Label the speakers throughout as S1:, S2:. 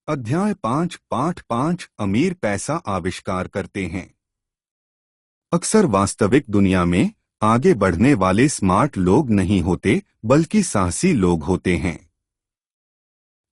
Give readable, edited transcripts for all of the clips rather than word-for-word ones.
S1: अध्याय 5 पाठ 5 अमीर पैसा आविष्कार करते हैं। अक्सर वास्तविक दुनिया में आगे बढ़ने वाले स्मार्ट लोग नहीं होते बल्कि साहसी लोग होते हैं।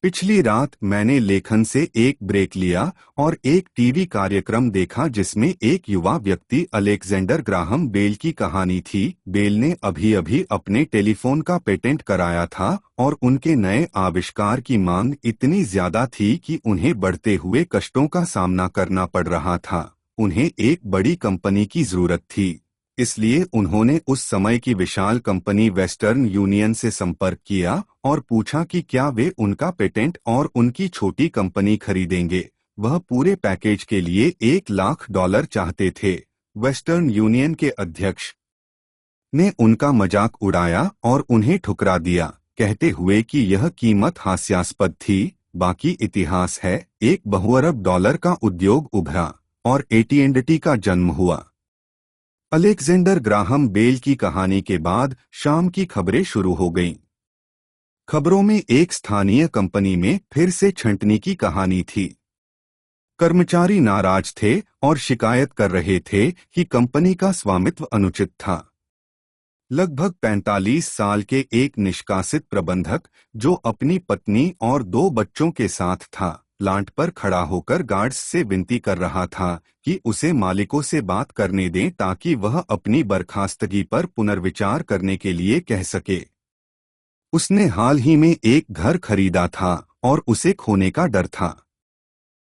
S1: पिछली रात मैंने लेखन से एक ब्रेक लिया और एक टीवी कार्यक्रम देखा जिसमें एक युवा व्यक्ति अलेक्जेंडर ग्राहम बेल की कहानी थी। बेल ने अभी अभी अपने टेलीफोन का पेटेंट कराया था और उनके नए आविष्कार की मांग इतनी ज्यादा थी कि उन्हें बढ़ते हुए कष्टों का सामना करना पड़ रहा था। उन्हें एक बड़ी कंपनी की जरूरत थी, इसलिए उन्होंने उस समय की विशाल कंपनी वेस्टर्न यूनियन से संपर्क किया और पूछा कि क्या वे उनका पेटेंट और उनकी छोटी कंपनी खरीदेंगे। वह पूरे पैकेज के लिए $1,00,000 चाहते थे। वेस्टर्न यूनियन के अध्यक्ष ने उनका मजाक उड़ाया और उन्हें ठुकरा दिया, कहते हुए कि यह कीमत हास्यास्पद थी। बाकी इतिहास है। एक बहुअरब डॉलर का उद्योग उभरा और AT&T का जन्म हुआ। अलेक्जेंडर ग्राहम बेल की कहानी के बाद शाम की खबरें शुरू हो गईं। खबरों में एक स्थानीय कंपनी में फिर से छंटनी की कहानी थी। कर्मचारी नाराज थे और शिकायत कर रहे थे कि कंपनी का स्वामित्व अनुचित था। लगभग 45 साल के एक निष्कासित प्रबंधक जो अपनी पत्नी और 2 बच्चों के साथ था, प्लांट पर खड़ा होकर गार्ड्स से विनती कर रहा था कि उसे मालिकों से बात करने दें ताकि वह अपनी बर्खास्तगी पर पुनर्विचार करने के लिए कह सके। उसने हाल ही में एक घर खरीदा था और उसे खोने का डर था।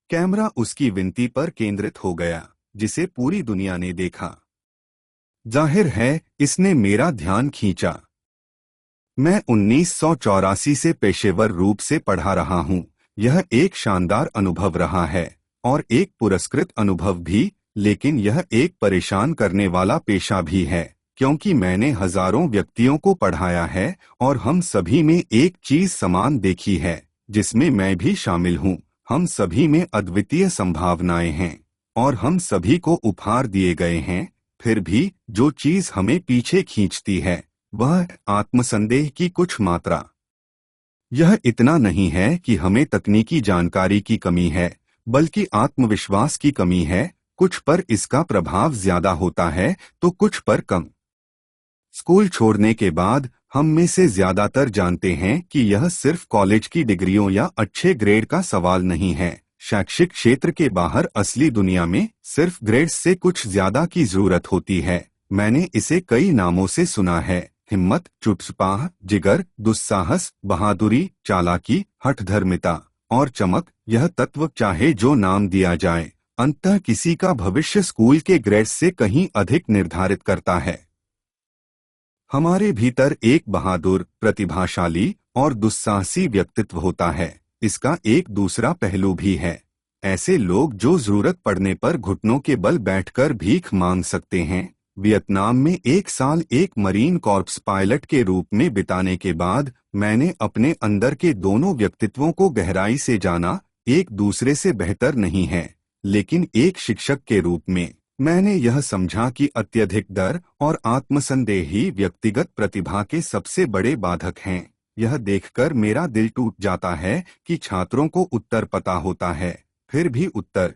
S1: कैमरा उसकी विनती पर केंद्रित हो गया, जिसे पूरी दुनिया ने देखा। जाहिर है, इसने मेरा ध्यान खींचा। मैं 1984 से पेशेवर रूप से पढ़ा रहा हूं। यह एक शानदार अनुभव रहा है और एक पुरस्कृत अनुभव भी, लेकिन यह एक परेशान करने वाला पेशा भी है, क्योंकि मैंने हजारों व्यक्तियों को पढ़ाया है और हम सभी में एक चीज समान देखी है, जिसमें मैं भी शामिल हूं। हम सभी में अद्वितीय संभावनाएं हैं और हम सभी को उपहार दिए गए हैं। फिर भी जो चीज हमें पीछे खींचती है वह आत्मसंदेह की कुछ मात्रा। यह इतना नहीं है कि हमें तकनीकी जानकारी की कमी है, बल्कि आत्मविश्वास की कमी है। कुछ पर इसका प्रभाव ज्यादा होता है तो कुछ पर कम। स्कूल छोड़ने के बाद हम में से ज्यादातर जानते हैं कि यह सिर्फ कॉलेज की डिग्रियों या अच्छे ग्रेड का सवाल नहीं है। शैक्षिक क्षेत्र के बाहर असली दुनिया में सिर्फ ग्रेड्स से कुछ ज्यादा की जरूरत होती है। मैंने इसे कई नामों से सुना है: हिम्मत, चुटपुटाह, जिगर, दुस्साहस, बहादुरी, चालाकी, हठधर्मिता और चमक। यह तत्व चाहे जो नाम दिया जाए, अंततः किसी का भविष्य स्कूल के ग्रेड्स से कहीं अधिक निर्धारित करता है। हमारे भीतर एक बहादुर, प्रतिभाशाली और दुस्साहसी व्यक्तित्व होता है। इसका एक दूसरा पहलू भी है। ऐसे लोग जो जरूरत पड़ने पर घुटनों के बल बैठकर भीख मांग सकते हैं। वियतनाम में 1 साल एक मरीन कॉर्प्स पायलट के रूप में बिताने के बाद मैंने अपने अंदर के दोनों व्यक्तित्वों को गहराई से जाना। एक दूसरे से बेहतर नहीं है, लेकिन एक शिक्षक के रूप में मैंने यह समझा कि अत्यधिक डर और आत्मसंदेह ही व्यक्तिगत प्रतिभा के सबसे बड़े बाधक हैं। यह देखकर मेरा दिल टूट जाता है कि छात्रों को उत्तर पता होता है, फिर भी उत्तर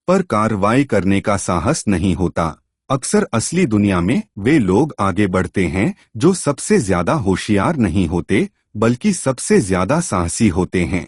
S1: पर कार्रवाई करने का साहस नहीं होता। अक्सर असली दुनिया में वे लोग आगे बढ़ते हैं जो सबसे ज्यादा होशियार नहीं होते, बल्कि सबसे ज्यादा साहसी होते हैं।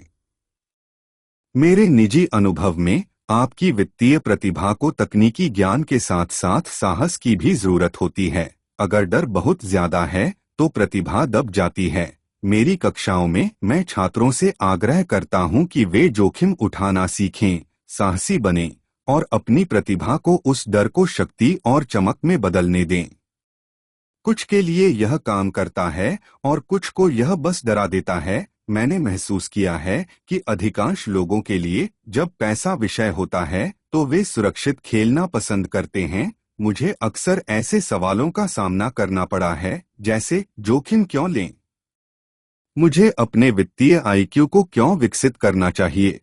S1: मेरे निजी अनुभव में आपकी वित्तीय प्रतिभा को तकनीकी ज्ञान के साथ साथ साहस की भी जरूरत होती है। अगर डर बहुत ज्यादा है तो प्रतिभा दब जाती है। मेरी कक्षाओं में मैं छात्रों से आग्रह करता हूं कि वे जोखिम उठाना सीखें, साहसी बनें और अपनी प्रतिभा को उस डर को शक्ति और चमक में बदलने दें। कुछ के लिए यह काम करता है और कुछ को यह बस डरा देता है। मैंने महसूस किया है कि अधिकांश लोगों के लिए जब पैसा विषय होता है तो वे सुरक्षित खेलना पसंद करते हैं। मुझे अक्सर ऐसे सवालों का सामना करना पड़ा है, जैसे जोखिम क्यों लें? मुझे अपने वित्तीय IQ को क्यों विकसित करना चाहिए?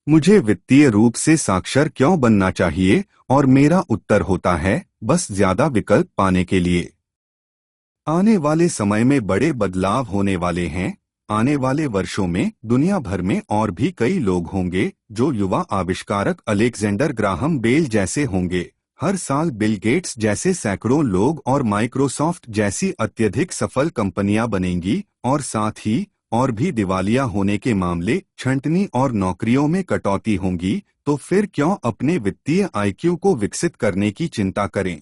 S1: मुझे वित्तीय रूप से साक्षर क्यों बनना चाहिए? और मेरा उत्तर होता है, बस ज्यादा विकल्प पाने के लिए। आने वाले समय में बड़े बदलाव होने वाले हैं। आने वाले वर्षों में दुनिया भर में और भी कई लोग होंगे जो युवा आविष्कारक अलेक्जेंडर ग्राहम बेल जैसे होंगे। हर साल बिल गेट्स जैसे सैकड़ों लोग और माइक्रोसॉफ्ट जैसी अत्यधिक सफल कंपनियां बनेंगी और साथ ही और भी दिवालिया होने के मामले, छंटनी और नौकरियों में कटौती होंगी। तो फिर क्यों अपने वित्तीय आईक्यू को विकसित करने की चिंता करें?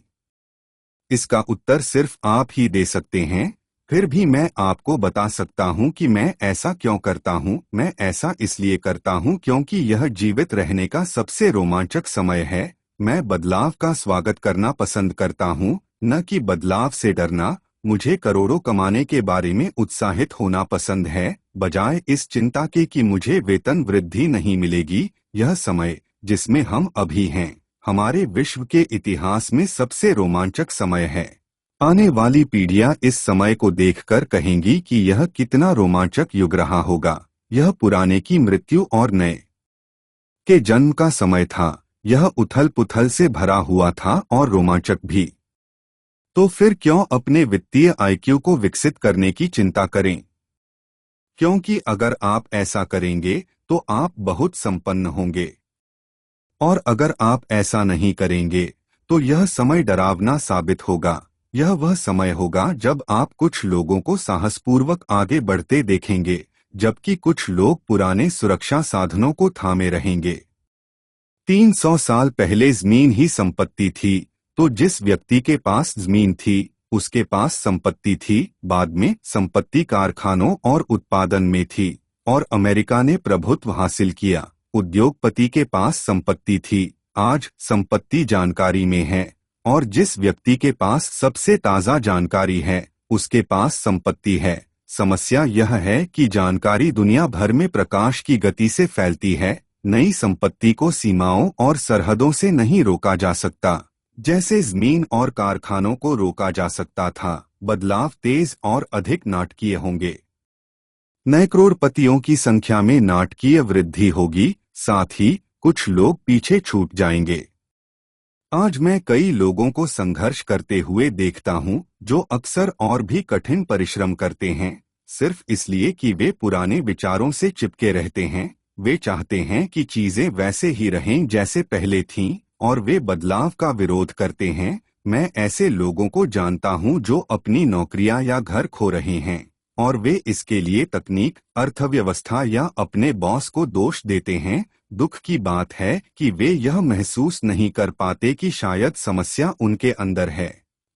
S1: इसका उत्तर सिर्फ आप ही दे सकते हैं। फिर भी मैं आपको बता सकता हूं कि मैं ऐसा क्यों करता हूं। मैं ऐसा इसलिए करता हूं क्योंकि यह जीवित रहने का सबसे रोमांचक समय है। मैं बदलाव का स्वागत करना पसंद करता हूं, न कि बदलाव से डरना। मुझे करोड़ों कमाने के बारे में उत्साहित होना पसंद है, बजाय इस चिंता के कि मुझे वेतन वृद्धि नहीं मिलेगी। यह समय जिसमें हम अभी हैं, हमारे विश्व के इतिहास में सबसे रोमांचक समय है। आने वाली पीढ़ियां इस समय को देखकर कहेंगी कि यह कितना रोमांचक युग रहा होगा। यह पुराने की मृत्यु और नए के जन्म का समय था। यह उथल पुथल से भरा हुआ था और रोमांचक भी। तो फिर क्यों अपने वित्तीय आईक्यू को विकसित करने की चिंता करें? क्योंकि अगर आप ऐसा करेंगे तो आप बहुत संपन्न होंगे। और अगर आप ऐसा नहीं करेंगे तो यह समय डरावना साबित होगा। यह वह समय होगा जब आप कुछ लोगों को साहसपूर्वक आगे बढ़ते देखेंगे, जबकि कुछ लोग पुराने सुरक्षा साधनों को थामे रहेंगे। 300 साल पहले जमीन ही संपत्ति थी, तो जिस व्यक्ति के पास जमीन थी उसके पास संपत्ति थी। बाद में संपत्ति कारखानों और उत्पादन में थी और अमेरिका ने प्रभुत्व हासिल किया। उद्योगपति के पास संपत्ति थी, आज संपत्ति जानकारी में है। और जिस व्यक्ति के पास सबसे ताज़ा जानकारी है उसके पास संपत्ति है। समस्या यह है कि जानकारी दुनिया भर में प्रकाश की गति से फैलती है। नई संपत्ति को सीमाओं और सरहदों से नहीं रोका जा सकता, जैसे जमीन और कारखानों को रोका जा सकता था। बदलाव तेज और अधिक नाटकीय होंगे। नए करोड़पतियों की संख्या में नाटकीय वृद्धि होगी, साथ ही कुछ लोग पीछे छूट जाएंगे। आज मैं कई लोगों को संघर्ष करते हुए देखता हूं, जो अक्सर और भी कठिन परिश्रम करते हैं, सिर्फ इसलिए कि वे पुराने विचारों से चिपके रहते हैं। वे चाहते हैं कि चीजें वैसे ही रहें जैसे पहले थीं, और वे बदलाव का विरोध करते हैं। मैं ऐसे लोगों को जानता हूं जो अपनी नौकरियां या घर खो रहे हैं, और वे इसके लिए तकनीक, अर्थव्यवस्था या अपने बॉस को दोष देते हैं। दुख की बात है कि वे यह महसूस नहीं कर पाते कि शायद समस्या उनके अंदर है।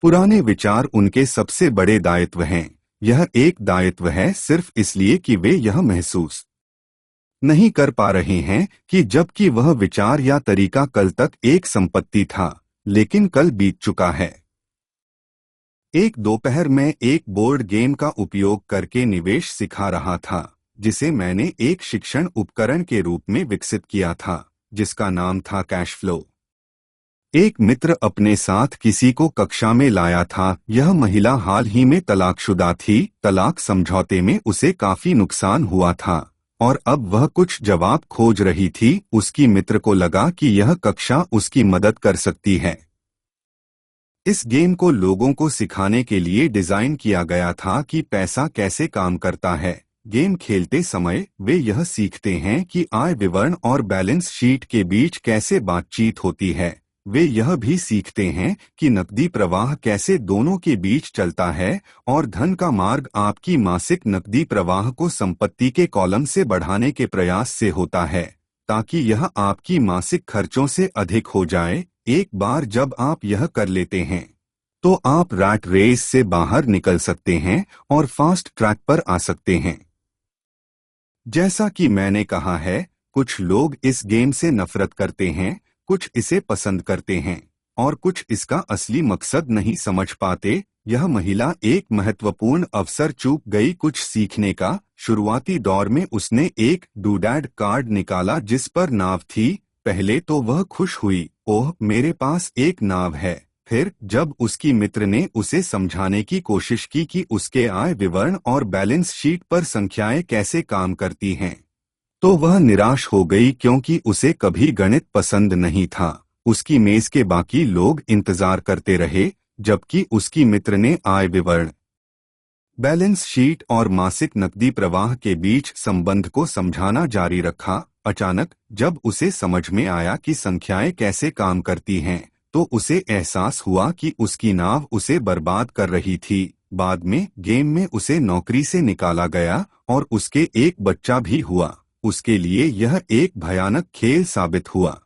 S1: पुराने विचार उनके सबसे बड़े दायित्व हैं। यह एक दायित्व है सिर्फ इसलिए कि वे यह महसूस नहीं कर पा रहे हैं कि जबकि वह विचार या तरीका कल तक एक संपत्ति था, लेकिन कल बीत चुका है। एक दोपहर में एक बोर्ड गेम का उपयोग करके निवेश सिखा रहा था, जिसे मैंने एक शिक्षण उपकरण के रूप में विकसित किया था, जिसका नाम था कैश फ्लो। एक मित्र अपने साथ किसी को कक्षा में लाया था। यह महिला हाल ही में तलाकशुदा थी। तलाक समझौते में उसे काफी नुकसान हुआ था और अब वह कुछ जवाब खोज रही थी। उसकी मित्र को लगा कि यह कक्षा उसकी मदद कर सकती है। इस गेम को लोगों को सिखाने के लिए डिजाइन किया गया था कि पैसा कैसे काम करता है। गेम खेलते समय वे यह सीखते हैं कि आय विवरण और बैलेंस शीट के बीच कैसे बातचीत होती है। वे यह भी सीखते हैं कि नकदी प्रवाह कैसे दोनों के बीच चलता है और धन का मार्ग आपकी मासिक नकदी प्रवाह को संपत्ति के कॉलम से बढ़ाने के प्रयास से होता है, ताकि यह आपकी मासिक खर्चों से अधिक हो जाए। एक बार जब आप यह कर लेते हैं तो आप रैट रेस से बाहर निकल सकते हैं और फास्ट ट्रैक पर आ सकते हैं। जैसा कि मैंने कहा है, कुछ लोग इस गेम से नफरत करते हैं, कुछ इसे पसंद करते हैं और कुछ इसका असली मकसद नहीं समझ पाते। यह महिला एक महत्वपूर्ण अवसर चूक गई कुछ सीखने का। शुरुआती दौर में उसने एक डूडैड कार्ड निकाला जिस पर नाव थी। पहले तो वह खुश हुई, ओह मेरे पास एक नाव है। फिर जब उसकी मित्र ने उसे समझाने की कोशिश की कि उसके आय विवरण और बैलेंस शीट पर संख्याएं कैसे काम करती हैं, तो वह निराश हो गई क्योंकि उसे कभी गणित पसंद नहीं था। उसकी मेज के बाकी लोग इंतजार करते रहे, जबकि उसकी मित्र ने आय विवरण, बैलेंस शीट और मासिक नकदी प्रवाह के बीच संबंध को समझाना जारी रखा। अचानक जब उसे समझ में आया कि संख्याएं कैसे काम करती हैं, तो उसे एहसास हुआ कि उसकी नाव उसे बर्बाद कर रही थी। बाद में गेम में उसे नौकरी से निकाला गया और उसके एक बच्चा भी हुआ। उसके लिए यह एक भयानक खेल साबित हुआ।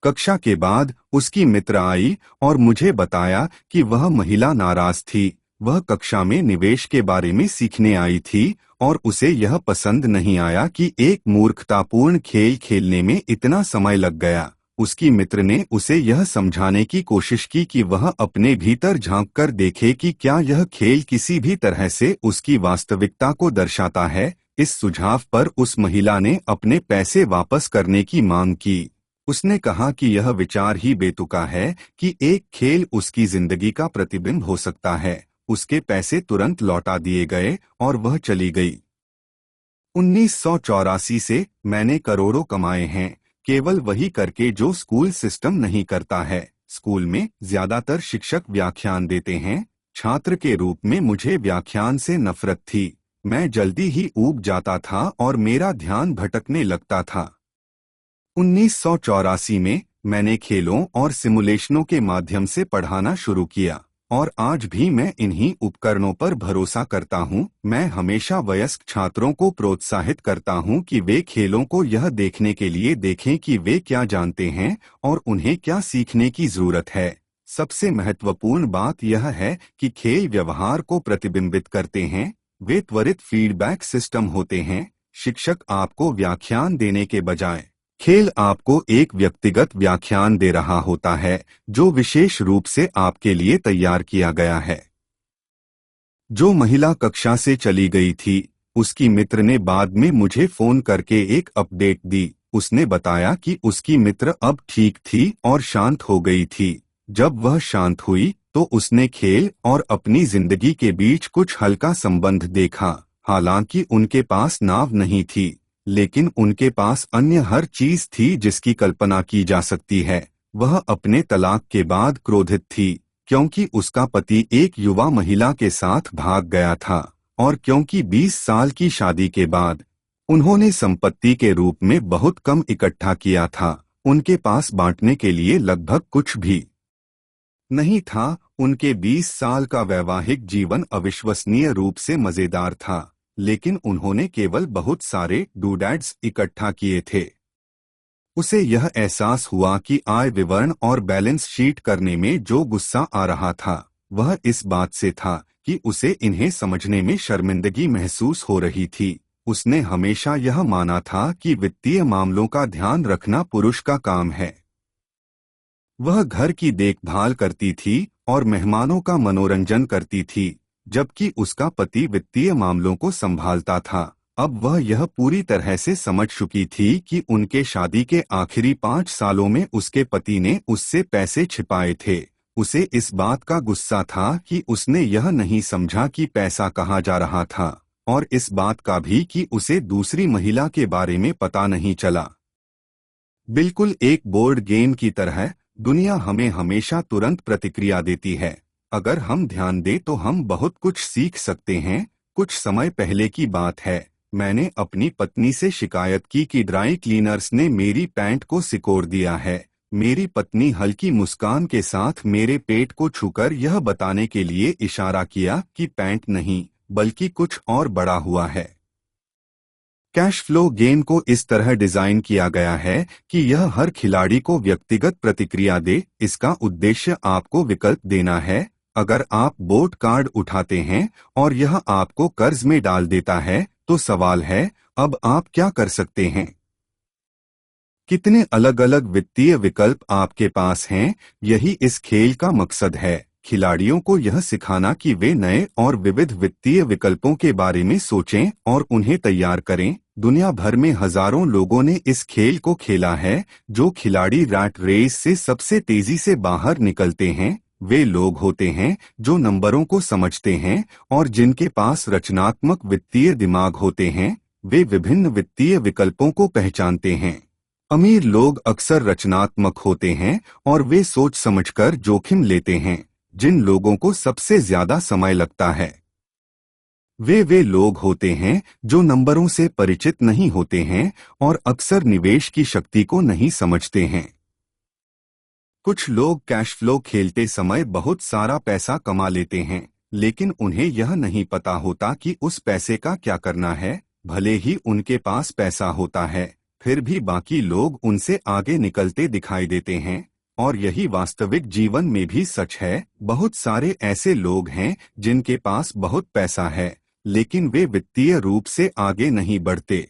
S1: कक्षा के बाद उसकी मित्र आई और मुझे बताया कि वह महिला नाराज थी। वह कक्षा में निवेश के बारे में सीखने आई थी और उसे यह पसंद नहीं आया कि एक मूर्खतापूर्ण खेल खेलने में इतना समय लग गया। उसकी मित्र ने उसे यह समझाने की कोशिश की कि वह अपने भीतर झांककर देखे कि क्या यह खेल किसी भी तरह से उसकी वास्तविकता को दर्शाता है। इस सुझाव पर उस महिला ने अपने पैसे वापस करने की मांग की। उसने कहा कि यह विचार ही बेतुका है कि एक खेल उसकी जिंदगी का प्रतिबिंब हो सकता है। उसके पैसे तुरंत लौटा दिए गए और वह चली गई। 1984 से मैंने करोड़ों कमाए हैं, केवल वही करके जो स्कूल सिस्टम नहीं करता है। स्कूल में ज्यादातर शिक्षक व्याख्यान देते हैं। छात्र के रूप में मुझे व्याख्यान से नफरत थी। मैं जल्दी ही ऊब जाता था और मेरा ध्यान भटकने लगता था। 1984 में मैंने खेलों और सिमुलेशनों के माध्यम से पढ़ाना शुरू किया और आज भी मैं इन्हीं उपकरणों पर भरोसा करता हूं। मैं हमेशा वयस्क छात्रों को प्रोत्साहित करता हूं कि वे खेलों को यह देखने के लिए देखें कि वे क्या जानते हैं और उन्हें क्या सीखने की जरूरत है। सबसे महत्वपूर्ण बात यह है कि खेल व्यवहार को प्रतिबिंबित करते हैं। वे त्वरित फीडबैक सिस्टम होते हैं। शिक्षक आपको व्याख्यान देने के बजाय खेल आपको एक व्यक्तिगत व्याख्यान दे रहा होता है जो विशेष रूप से आपके लिए तैयार किया गया है। जो महिला कक्षा से चली गई थी, उसकी मित्र ने बाद में मुझे फोन करके एक अपडेट दी। उसने बताया कि उसकी मित्र अब ठीक थी और शांत हो गई थी। जब वह शांत हुई तो उसने खेल और अपनी जिंदगी के बीच कुछ हल्का संबंध देखा। हालांकि उनके पास नाव नहीं थी, लेकिन उनके पास अन्य हर चीज थी जिसकी कल्पना की जा सकती है। वह अपने तलाक के बाद क्रोधित थी क्योंकि उसका पति एक युवा महिला के साथ भाग गया था और क्योंकि 20 साल की शादी के बाद उन्होंने संपत्ति के रूप में बहुत कम इकट्ठा किया था। उनके पास बांटने के लिए लगभग कुछ भी नहीं था। उनके 20 साल का वैवाहिक जीवन अविश्वसनीय रूप से मजेदार था, लेकिन उन्होंने केवल बहुत सारे डूडैड्स इकट्ठा किए थे। उसे यह एहसास हुआ कि आय विवरण और बैलेंस शीट करने में जो गुस्सा आ रहा था वह इस बात से था कि उसे इन्हें समझने में शर्मिंदगी महसूस हो रही थी। उसने हमेशा यह माना था कि वित्तीय मामलों का ध्यान रखना पुरुष का काम है। वह घर की देखभाल करती थी और मेहमानों का मनोरंजन करती थी, जबकि उसका पति वित्तीय मामलों को संभालता था। अब वह यह पूरी तरह से समझ चुकी थी कि उनके शादी के आखिरी 5 सालों में उसके पति ने उससे पैसे छिपाए थे। उसे इस बात का गुस्सा था कि उसने यह नहीं समझा कि पैसा कहाँ जा रहा था, और इस बात का भी कि उसे दूसरी महिला के बारे में पता नहीं चला। बिल्कुल एक बोर्ड गेम की तरह दुनिया हमें हमेशा तुरंत प्रतिक्रिया देती है। अगर हम ध्यान दें तो हम बहुत कुछ सीख सकते हैं। कुछ समय पहले की बात है, मैंने अपनी पत्नी से शिकायत की कि ड्राई क्लीनर्स ने मेरी पैंट को सिकोड़ दिया है। मेरी पत्नी हल्की मुस्कान के साथ मेरे पेट को छूकर यह बताने के लिए इशारा किया कि पैंट नहीं बल्कि कुछ और बड़ा हुआ है। कैश फ्लो गेम को इस तरह डिजाइन किया गया है कि यह हर खिलाड़ी को व्यक्तिगत प्रतिक्रिया दे। इसका उद्देश्य आपको विकल्प देना है। अगर आप बोट कार्ड उठाते हैं और यह आपको कर्ज में डाल देता है, तो सवाल है, अब आप क्या कर सकते हैं? कितने अलग अलग वित्तीय विकल्प आपके पास हैं? यही इस खेल का मकसद है, खिलाड़ियों को यह सिखाना कि वे नए और विविध वित्तीय विकल्पों के बारे में सोचें और उन्हें तैयार करें। दुनिया भर में हजारों लोगों ने इस खेल को खेला है। जो खिलाड़ी रैट रेस से सबसे तेजी से बाहर निकलते हैं, वे लोग होते हैं जो नंबरों को समझते हैं और जिनके पास रचनात्मक वित्तीय दिमाग होते हैं। वे विभिन्न वित्तीय विकल्पों को पहचानते हैं। अमीर लोग अक्सर रचनात्मक होते हैं और वे सोच समझकर जोखिम लेते हैं। जिन लोगों को सबसे ज्यादा समय लगता है वे लोग होते हैं जो नंबरों से परिचित नहीं होते हैं और अक्सर निवेश की शक्ति को नहीं समझते हैं। कुछ लोग कैश फ्लो खेलते समय बहुत सारा पैसा कमा लेते हैं, लेकिन उन्हें यह नहीं पता होता कि उस पैसे का क्या करना है। भले ही उनके पास पैसा होता है, फिर भी बाकी लोग उनसे आगे निकलते दिखाई देते हैं। और यही वास्तविक जीवन में भी सच है। बहुत सारे ऐसे लोग हैं जिनके पास बहुत पैसा है, लेकिन वे वित्तीय रूप से आगे नहीं बढ़ते।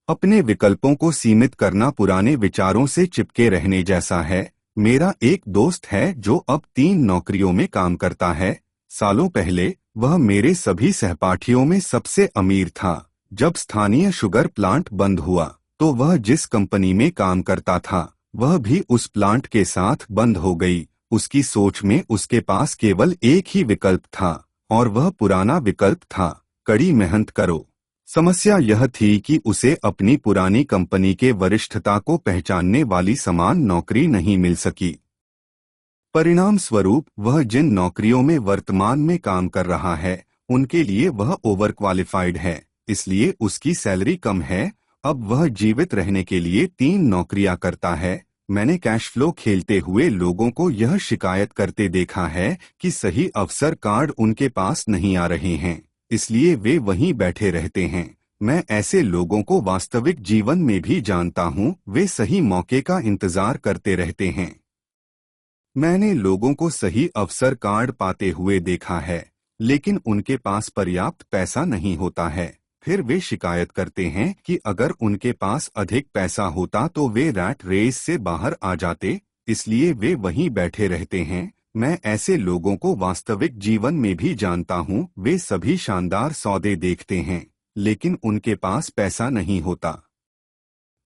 S1: अपने विकल्पों को सीमित करना पुराने विचारों से चिपके रहने जैसा है। मेरा एक दोस्त है जो अब 3 नौकरियों में काम करता है। सालों पहले वह मेरे सभी सहपाठियों में सबसे अमीर था। जब स्थानीय शुगर प्लांट बंद हुआ, तो वह जिस कंपनी में काम करता था, वह भी उस प्लांट के साथ बंद हो गई। उसकी सोच में उसके पास केवल एक ही विकल्प था, और वह पुराना विकल्प था, कड़ी मेहनत करो। समस्या यह थी कि उसे अपनी पुरानी कंपनी के वरिष्ठता को पहचानने वाली समान नौकरी नहीं मिल सकी। परिणाम स्वरूप वह जिन नौकरियों में वर्तमान में काम कर रहा है, उनके लिए वह ओवर क्वालिफाइड है, इसलिए उसकी सैलरी कम है। अब वह जीवित रहने के लिए 3 नौकरियां करता है। मैंने कैश फ्लो खेलते हुए लोगों को यह शिकायत करते देखा है कि सही अवसर कार्ड उनके पास नहीं आ रहे हैं, इसलिए वे वहीं बैठे रहते हैं। मैं ऐसे लोगों को वास्तविक जीवन में भी जानता हूँ। वे सही मौके का इंतजार करते रहते हैं। मैंने लोगों को सही अवसर कार्ड पाते हुए देखा है, लेकिन उनके पास पर्याप्त पैसा नहीं होता है। फिर वे शिकायत करते हैं कि अगर उनके पास अधिक पैसा होता तो वे रैट रेस से बाहर आ जाते, इसलिए वे वहीं बैठे रहते हैं। मैं ऐसे लोगों को वास्तविक जीवन में भी जानता हूँ। वे सभी शानदार सौदे देखते हैं, लेकिन उनके पास पैसा नहीं होता।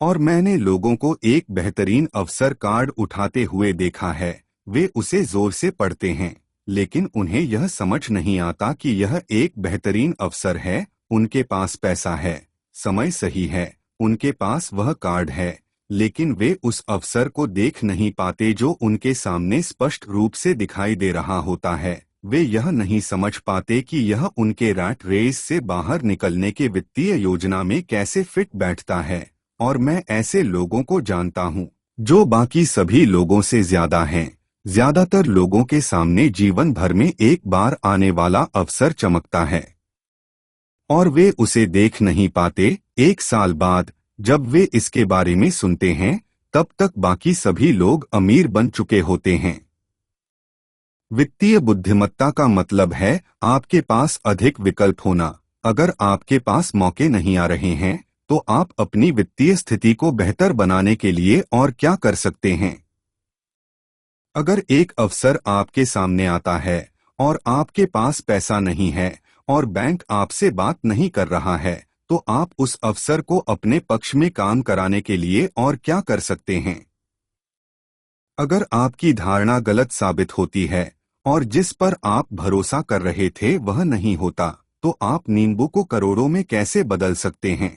S1: और मैंने लोगों को एक बेहतरीन अवसर कार्ड उठाते हुए देखा है। वे उसे जोर से पढ़ते हैं, लेकिन उन्हें यह समझ नहीं आता कि यह एक बेहतरीन अवसर है। उनके पास पैसा है, समय सही है, उनके पास वह कार्ड है, लेकिन वे उस अवसर को देख नहीं पाते जो उनके सामने स्पष्ट रूप से दिखाई दे रहा होता है। वे यह नहीं समझ पाते कि यह उनके रैट रेस से बाहर निकलने के वित्तीय योजना में कैसे फिट बैठता है। और मैं ऐसे लोगों को जानता हूँ जो बाकी सभी लोगों से ज्यादा हैं। ज्यादातर लोगों के सामने जीवन भर में एक बार आने वाला अवसर चमकता है, और वे उसे देख नहीं पाते। 1 साल बाद जब वे इसके बारे में सुनते हैं, तब तक बाकी सभी लोग अमीर बन चुके होते हैं। वित्तीय बुद्धिमत्ता का मतलब है आपके पास अधिक विकल्प होना। अगर आपके पास मौके नहीं आ रहे हैं, तो आप अपनी वित्तीय स्थिति को बेहतर बनाने के लिए और क्या कर सकते हैं? अगर एक अवसर आपके सामने आता है और आपके पास पैसा नहीं है और बैंक आपसे बात नहीं कर रहा है, तो आप उस अवसर को अपने पक्ष में काम कराने के लिए और क्या कर सकते हैं? अगर आपकी धारणा गलत साबित होती है और जिस पर आप भरोसा कर रहे थे वह नहीं होता, तो आप नींबू को करोड़ों में कैसे बदल सकते हैं?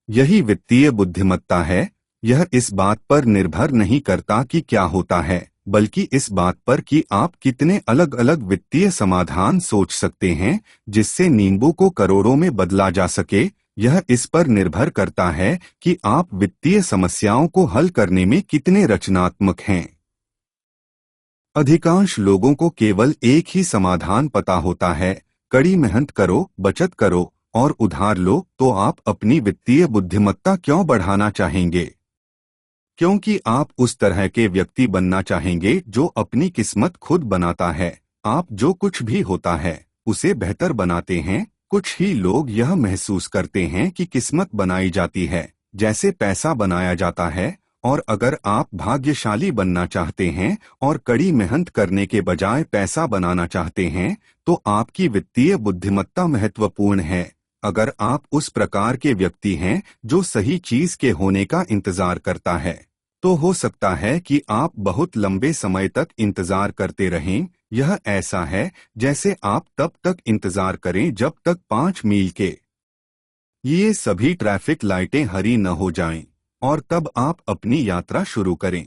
S1: यही वित्तीय बुद्धिमत्ता है। यह इस बात पर निर्भर नहीं करता कि क्या होता है, बल्कि इस बात पर कि आप कितने अलग अलग वित्तीय समाधान सोच सकते हैं जिससे नींबू को करोड़ों में बदला जा सके। यह इस पर निर्भर करता है कि आप वित्तीय समस्याओं को हल करने में कितने रचनात्मक हैं। अधिकांश लोगों को केवल एक ही समाधान पता होता है, कड़ी मेहनत करो, बचत करो और उधार लो। तो आप अपनी वित्तीय बुद्धिमत्ता क्यों बढ़ाना चाहेंगे? क्योंकि आप उस तरह के व्यक्ति बनना चाहेंगे जो अपनी किस्मत खुद बनाता है। आप जो कुछ भी होता है उसे बेहतर बनाते हैं। कुछ ही लोग यह महसूस करते हैं कि किस्मत बनाई जाती है, जैसे पैसा बनाया जाता है। और अगर आप भाग्यशाली बनना चाहते हैं और कड़ी मेहनत करने के बजाय पैसा बनाना चाहते हैं, तो आपकी वित्तीय बुद्धिमत्ता महत्वपूर्ण है। अगर आप उस प्रकार के व्यक्ति हैं जो सही चीज के होने का इंतजार करता है, तो हो सकता है कि आप बहुत लंबे समय तक इंतजार करते रहें। यह ऐसा है जैसे आप तब तक इंतजार करें जब तक 5 मील के ये सभी ट्रैफिक लाइटें हरी न हो जाएं, और तब आप अपनी यात्रा शुरू करें।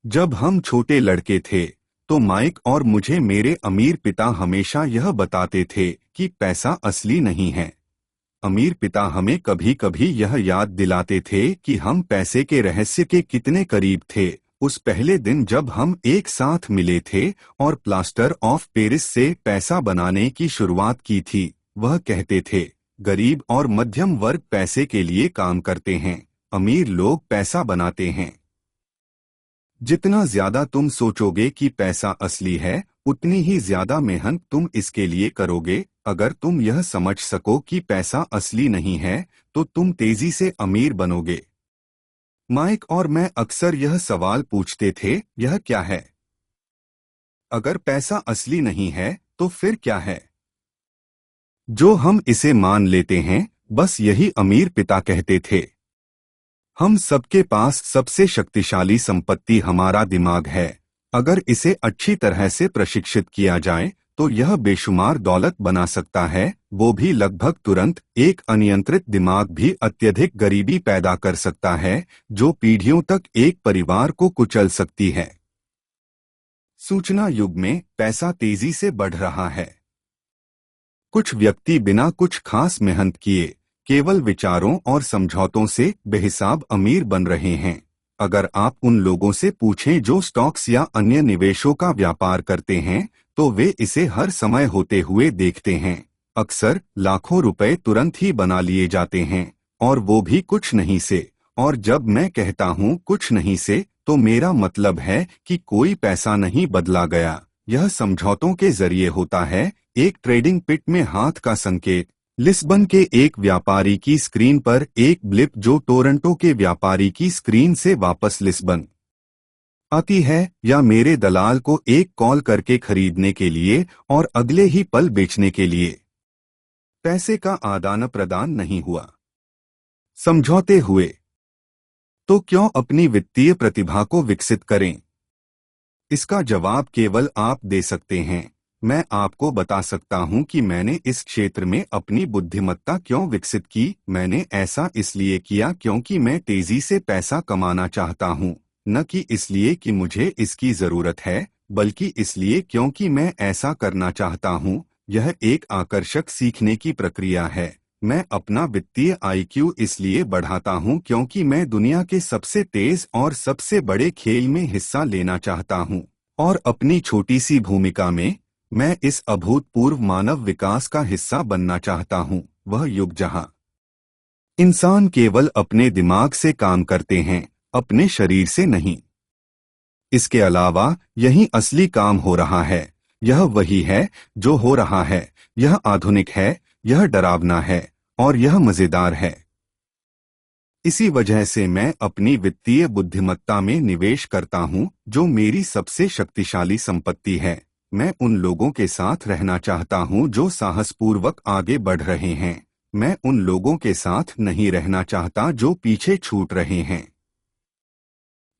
S1: जब हम छोटे लड़के थे, तो माइक और मुझे मेरे अमीर पिता हमेशा यह बताते थे कि पैसा असली नहीं है। अमीर पिता हमें कभी कभी यह याद दिलाते थे कि हम पैसे के रहस्य के कितने करीब थे। उस पहले दिन जब हम एक साथ मिले थे और प्लास्टर ऑफ पेरिस से पैसा बनाने की शुरुआत की थी, वह कहते थे, गरीब और मध्यम वर्ग पैसे के लिए काम करते हैं, अमीर लोग पैसा बनाते हैं। जितना ज्यादा तुम सोचोगे कि पैसा असली है, उतनी ही ज्यादा मेहनत तुम इसके लिए करोगे। अगर तुम यह समझ सको कि पैसा असली नहीं है, तो तुम तेजी से अमीर बनोगे। माइक और मैं अक्सर यह सवाल पूछते थे, यह क्या है? अगर पैसा असली नहीं है, तो फिर क्या है? जो हम इसे मान लेते हैं, बस यही अमीर पिता कहते थे। हम सबके पास सबसे शक्तिशाली संपत्ति हमारा दिमाग है। अगर इसे अच्छी तरह से प्रशिक्षित किया जाए, तो यह बेशुमार दौलत बना सकता है, वो भी लगभग तुरंत। एक अनियंत्रित दिमाग भी अत्यधिक गरीबी पैदा कर सकता है, जो पीढ़ियों तक एक परिवार को कुचल सकती है। सूचना युग में पैसा तेजी से बढ़ रहा है। कुछ व्यक्ति बिना कुछ खास मेहनत किए केवल विचारों और समझौतों से बेहिसाब अमीर बन रहे हैं। अगर आप उन लोगों से पूछें जो स्टॉक्स या अन्य निवेशों का व्यापार करते हैं, तो वे इसे हर समय होते हुए देखते हैं। अक्सर लाखों रुपए तुरंत ही बना लिए जाते हैं, और वो भी कुछ नहीं से। और जब मैं कहता हूँ कुछ नहीं से, तो मेरा मतलब है कि कोई पैसा नहीं बदला गया। यह समझौतों के जरिए होता है। एक ट्रेडिंग पिट में हाथ का संकेत, लिस्बन के एक व्यापारी की स्क्रीन पर एक ब्लिप जो टोरंटो के व्यापारी की स्क्रीन से वापस लिस्बन आती है, या मेरे दलाल को एक कॉल करके खरीदने के लिए और अगले ही पल बेचने के लिए। पैसे का आदान प्रदान नहीं हुआ, समझौते हुए। तो क्यों अपनी वित्तीय प्रतिभा को विकसित करें? इसका जवाब केवल आप दे सकते हैं। मैं आपको बता सकता हूं कि मैंने इस क्षेत्र में अपनी बुद्धिमत्ता क्यों विकसित की। मैंने ऐसा इसलिए किया क्योंकि मैं तेजी से पैसा कमाना चाहता हूं, न कि इसलिए कि मुझे इसकी जरूरत है, बल्कि इसलिए क्योंकि मैं ऐसा करना चाहता हूं। यह एक आकर्षक सीखने की प्रक्रिया है। मैं अपना वित्तीय आईक्यू इसलिए बढ़ाता हूं क्योंकि मैं दुनिया के सबसे तेज और सबसे बड़े खेल में हिस्सा लेना चाहता हूं, और अपनी छोटी सी भूमिका में मैं इस अभूतपूर्व मानव विकास का हिस्सा बनना चाहता हूं। वह युग जहां इंसान केवल अपने दिमाग से काम करते हैं, अपने शरीर से नहीं। इसके अलावा यही असली काम हो रहा है। यह वही है जो हो रहा है। यह आधुनिक है, यह डरावना है, और यह मजेदार है। इसी वजह से मैं अपनी वित्तीय बुद्धिमत्ता में निवेश करता हूं, जो मेरी सबसे शक्तिशाली संपत्ति है। मैं उन लोगों के साथ रहना चाहता हूं जो साहसपूर्वक आगे बढ़ रहे हैं। मैं उन लोगों के साथ नहीं रहना चाहता जो पीछे छूट रहे हैं।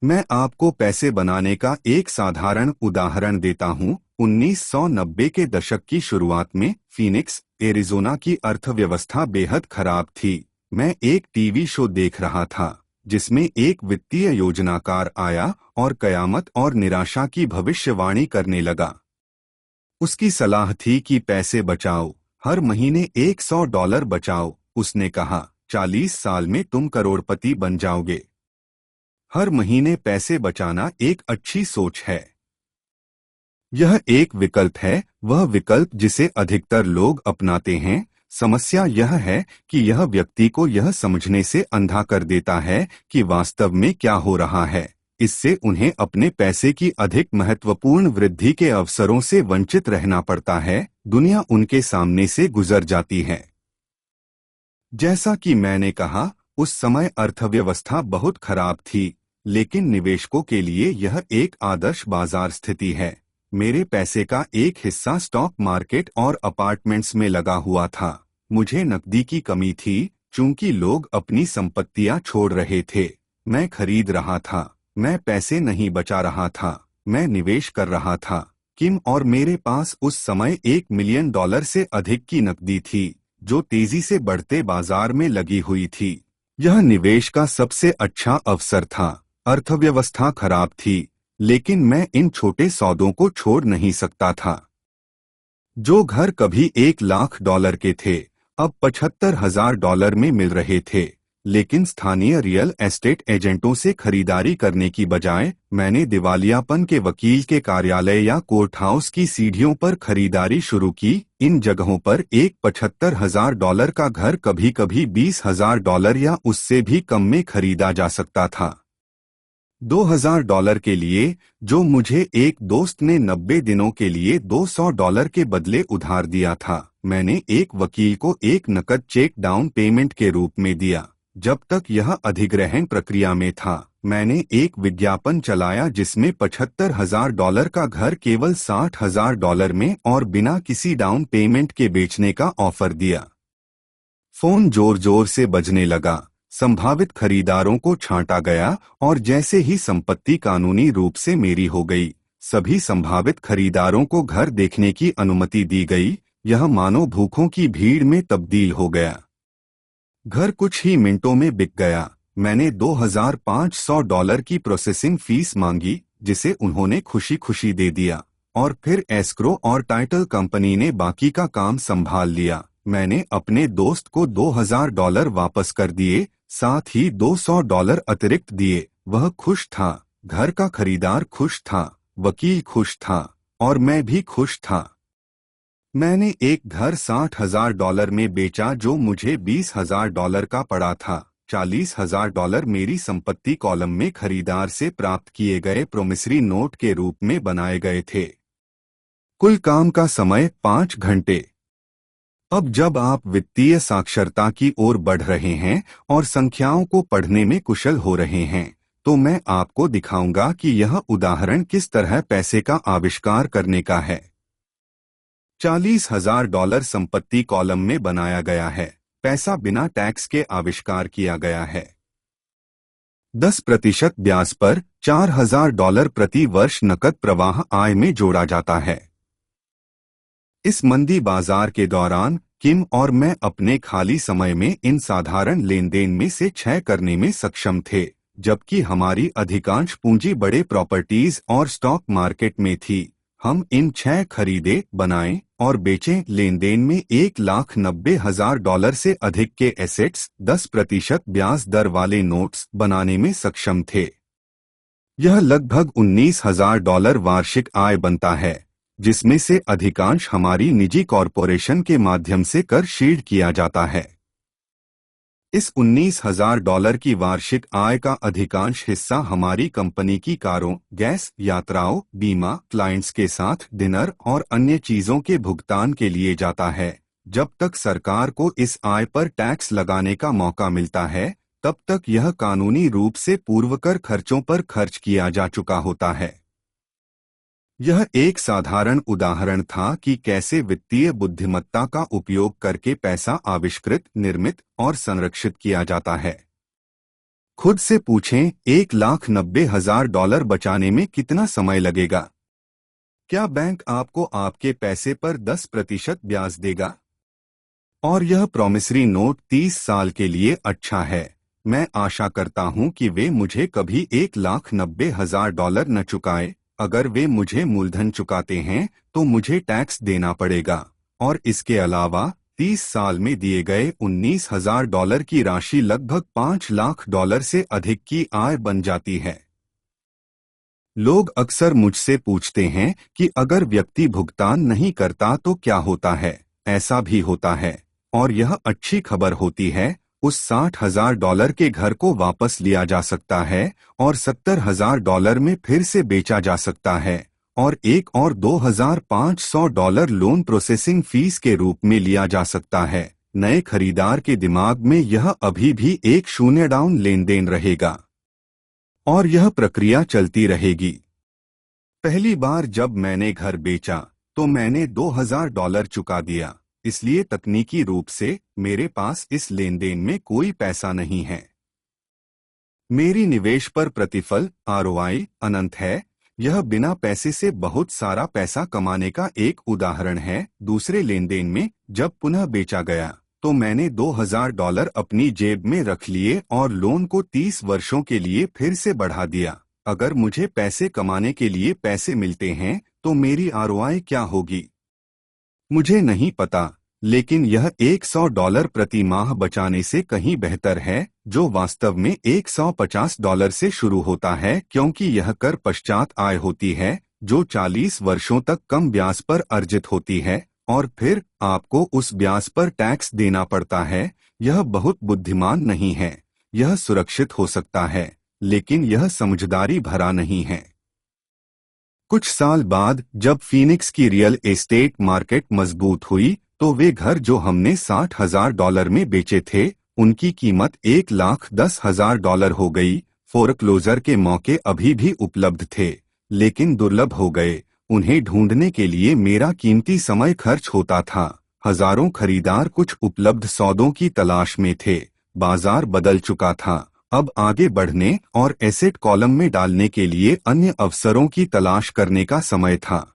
S1: मैं आपको पैसे बनाने का एक साधारण उदाहरण देता हूं। 1990 के दशक की शुरुआत में फीनिक्स, एरिज़ोना की अर्थव्यवस्था बेहद खराब थी। मैं एक टीवी शो देख रहा था जिसमें एक वित्तीय योजनाकार आया और कयामत और निराशा की भविष्यवाणी करने लगा। उसकी सलाह थी कि पैसे बचाओ, हर महीने $100 बचाओ। उसने कहा, 40 साल में तुम करोड़पति बन जाओगे। हर महीने पैसे बचाना एक अच्छी सोच है। यह एक विकल्प है, वह विकल्प जिसे अधिकतर लोग अपनाते हैं। समस्या यह है कि यह व्यक्ति को यह समझने से अंधा कर देता है कि वास्तव में क्या हो रहा है। इससे उन्हें अपने पैसे की अधिक महत्वपूर्ण वृद्धि के अवसरों से वंचित रहना पड़ता है। दुनिया उनके सामने से गुजर जाती है। जैसा कि मैंने कहा, उस समय अर्थव्यवस्था बहुत खराब थी, लेकिन निवेशकों के लिए यह एक आदर्श बाजार स्थिति है। मेरे पैसे का एक हिस्सा स्टॉक मार्केट और अपार्टमेंट्स में लगा हुआ था। मुझे नकदी की कमी थी, चूंकि लोग अपनी संपत्तियां छोड़ रहे थे। मैं खरीद रहा था। मैं पैसे नहीं बचा रहा था, मैं निवेश कर रहा था। किम और मेरे पास उस समय $1 मिलियन से अधिक की नकदी थी, जो तेजी से बढ़ते बाजार में लगी हुई थी। यह निवेश का सबसे अच्छा अवसर था। अर्थव्यवस्था खराब थी, लेकिन मैं इन छोटे सौदों को छोड़ नहीं सकता था। जो घर कभी $1,00,000 के थे, अब $75,000 में मिल रहे थे। लेकिन स्थानीय रियल एस्टेट एजेंटों से खरीदारी करने की बजाय मैंने दिवालियापन के वकील के कार्यालय या कोर्ट हाउस की सीढ़ियों पर खरीदारी शुरू की। इन जगहों पर एक $75,000 का घर कभी कभी $20,000 या उससे भी कम में खरीदा जा सकता था। $2,000 के लिए, जो मुझे एक दोस्त ने 90 दिनों के लिए $200 के बदले उधार दिया था, मैंने एक वकील को एक नकद चेक डाउन पेमेंट के रूप में दिया। जब तक यह अधिग्रहण प्रक्रिया में था, मैंने एक विज्ञापन चलाया जिसमें $75,000 का घर केवल $60,000 में और बिना किसी डाउन पेमेंट के बेचने का ऑफर दिया। फोन जोर जोर से बजने लगा। संभावित खरीदारों को छांटा गया और जैसे ही संपत्ति कानूनी रूप से मेरी हो गई, सभी संभावित खरीदारों को घर देखने की अनुमति दी गई। यह मानो भूखों की भीड़ में तब्दील हो गया। घर कुछ ही मिनटों में बिक गया। मैंने $2,500 की प्रोसेसिंग फीस मांगी, जिसे उन्होंने खुशी खुशी दे दिया, और फिर एस्क्रो और टाइटल कंपनी ने बाकी का काम संभाल लिया। मैंने अपने दोस्त को $2,000 वापस कर दिए, साथ ही $200 अतिरिक्त दिए। वह खुश था, घर का खरीदार खुश था, वकील खुश था, और मैं भी खुश था। मैंने एक घर $60,000 में बेचा जो मुझे $20,000 का पड़ा था। $40,000 मेरी संपत्ति कॉलम में खरीदार से प्राप्त किए गए प्रोमिसरी नोट के रूप में बनाए गए थे। कुल काम का समय 5 घंटे। अब जब आप वित्तीय साक्षरता की ओर बढ़ रहे हैं और संख्याओं को पढ़ने में कुशल हो रहे हैं, तो मैं आपको दिखाऊंगा कि यह उदाहरण किस तरह पैसे का आविष्कार करने का है। $40,000 संपत्ति कॉलम में बनाया गया है। पैसा बिना टैक्स के आविष्कार किया गया है। 10% ब्याज पर $4,000 प्रति वर्ष नकद प्रवाह आय में जोड़ा जाता है। इस मंदी बाजार के दौरान किम और मैं अपने खाली समय में इन साधारण लेन देन में से 6 करने में सक्षम थे, जबकि हमारी अधिकांश पूंजी बड़े प्रॉपर्टीज और स्टॉक मार्केट में थी। हम इन 6 खरीदे, बनाए और बेचे लेन देन में $1,90,000 से अधिक के एसेट्स, 10% ब्याज दर वाले नोट्स बनाने में सक्षम थे। यह लगभग $19,000 वार्षिक आय बनता है, जिसमें से अधिकांश हमारी निजी कॉरपोरेशन के माध्यम से कर शील्ड किया जाता है। इस $19,000 की वार्षिक आय का अधिकांश हिस्सा हमारी कंपनी की कारों, गैस, यात्राओं, बीमा, क्लाइंट्स के साथ डिनर और अन्य चीजों के भुगतान के लिए जाता है। जब तक सरकार को इस आय पर टैक्स लगाने का मौका मिलता है, तब तक यह कानूनी रूप से पूर्वकर खर्चों पर खर्च किया जा चुका होता है। यह एक साधारण उदाहरण था कि कैसे वित्तीय बुद्धिमत्ता का उपयोग करके पैसा आविष्कृत, निर्मित और संरक्षित किया जाता है। खुद से पूछें, $1,90,000 बचाने में कितना समय लगेगा? क्या बैंक आपको आपके पैसे पर 10% ब्याज देगा? और यह प्रॉमिसरी नोट 30 साल के लिए अच्छा है। मैं आशा करता हूं कि वे मुझे कभी $1,90,000 न चुकाए। अगर वे मुझे मूलधन चुकाते हैं तो मुझे टैक्स देना पड़ेगा, और इसके अलावा 30 साल में दिए गए $19,000 की राशि लगभग $5,00,000 से अधिक की आय बन जाती है। लोग अक्सर मुझसे पूछते हैं कि अगर व्यक्ति भुगतान नहीं करता तो क्या होता है। ऐसा भी होता है, और यह अच्छी खबर होती है। उस $60,000 के घर को वापस लिया जा सकता है और $70,000 में फिर से बेचा जा सकता है, और एक और $2,500 लोन प्रोसेसिंग फीस के रूप में लिया जा सकता है। नए खरीदार के दिमाग में यह अभी भी एक शून्य डाउन लेन देन रहेगा, और यह प्रक्रिया चलती रहेगी। पहली बार जब मैंने घर बेचा तो मैंने $2,000 चुका दिया, इसलिए तकनीकी रूप से मेरे पास इस लेन देन में कोई पैसा नहीं है। मेरी निवेश पर प्रतिफल ROI अनंत है। यह बिना पैसे से बहुत सारा पैसा कमाने का एक उदाहरण है। दूसरे लेन देन में जब पुनः बेचा गया तो मैंने $2,000 अपनी जेब में रख लिए और लोन को 30 वर्षों के लिए फिर से बढ़ा दिया। अगर मुझे पैसे कमाने के लिए पैसे मिलते हैं तो मेरी आरओआई क्या होगी? मुझे नहीं पता, लेकिन यह $100 प्रति माह बचाने से कहीं बेहतर है, जो वास्तव में $150 से शुरू होता है, क्योंकि यह कर पश्चात आय होती है जो 40 वर्षों तक कम ब्याज पर अर्जित होती है और फिर आपको उस ब्याज पर टैक्स देना पड़ता है। यह बहुत बुद्धिमान नहीं है। यह सुरक्षित हो सकता है, लेकिन यह समझदारी भरा नहीं है। कुछ साल बाद जब फीनिक्स की रियल एस्टेट मार्केट मजबूत हुई तो वे घर जो हमने $60,000 में बेचे थे उनकी कीमत $1,10,000 हो गई। फोरक्लोजर के मौके अभी भी उपलब्ध थे, लेकिन दुर्लभ हो गए। उन्हें ढूंढने के लिए मेरा कीमती समय खर्च होता था। हजारों खरीदार कुछ उपलब्ध सौदों की तलाश में थे। बाजार बदल चुका था। अब आगे बढ़ने और एसेट कॉलम में डालने के लिए अन्य अवसरों की तलाश करने का समय था।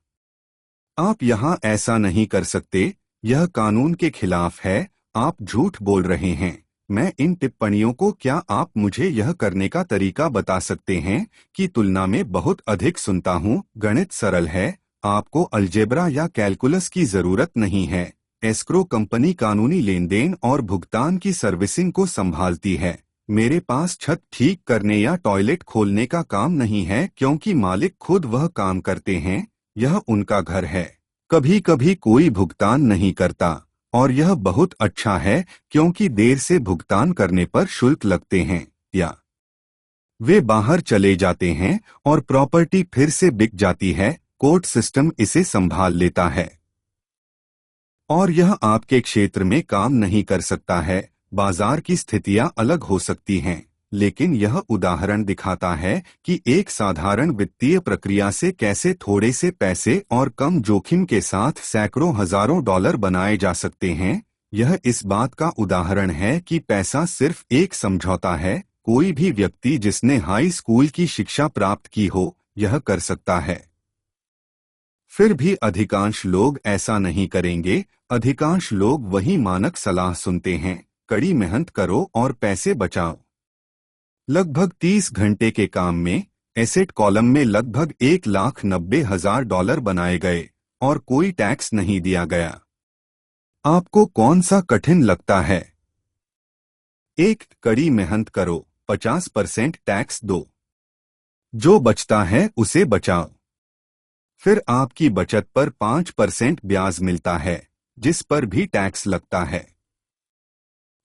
S1: आप यहाँ ऐसा नहीं कर सकते। यह कानून के खिलाफ है। आप झूठ बोल रहे हैं। मैं इन टिप्पणियों को क्या आप मुझे यह करने का तरीका बता सकते हैं कि तुलना में बहुत अधिक सुनता हूँ। गणित सरल है। आपको अलजेब्रा या कैलकुलस की जरूरत नहीं है। एस्क्रो कंपनी कानूनी लेनदेन और भुगतान की सर्विसिंग को संभालती है। मेरे पास छत ठीक करने या टॉयलेट खोलने का काम नहीं है, क्योंकि मालिक खुद वह काम करते हैं। यह उनका घर है। कभी कभी कोई भुगतान नहीं करता और यह बहुत अच्छा है, क्योंकि देर से भुगतान करने पर शुल्क लगते हैं या वे बाहर चले जाते हैं और प्रॉपर्टी फिर से बिक जाती है। कोर्ट सिस्टम इसे संभाल लेता है और यह आपके क्षेत्र में काम नहीं कर सकता है। बाजार की स्थितियां अलग हो सकती हैं, लेकिन यह उदाहरण दिखाता है कि एक साधारण वित्तीय प्रक्रिया से कैसे थोड़े से पैसे और कम जोखिम के साथ सैकड़ों हजारों डॉलर बनाए जा सकते हैं। यह इस बात का उदाहरण है कि पैसा सिर्फ एक समझौता है। कोई भी व्यक्ति जिसने हाई स्कूल की शिक्षा प्राप्त की हो यह कर सकता है। फिर भी अधिकांश लोग ऐसा नहीं करेंगे। अधिकांश लोग वही मानक सलाह सुनते हैं, कड़ी मेहनत करो और पैसे बचाओ। लगभग 30 घंटे के काम में एसेट कॉलम में लगभग $1,90,000 बनाए गए और कोई टैक्स नहीं दिया गया। आपको कौन सा कठिन लगता है? एक, कड़ी मेहनत करो, 50% टैक्स दो, जो बचता है उसे बचाओ। फिर आपकी बचत पर 5% ब्याज मिलता है, जिस पर भी टैक्स लगता है।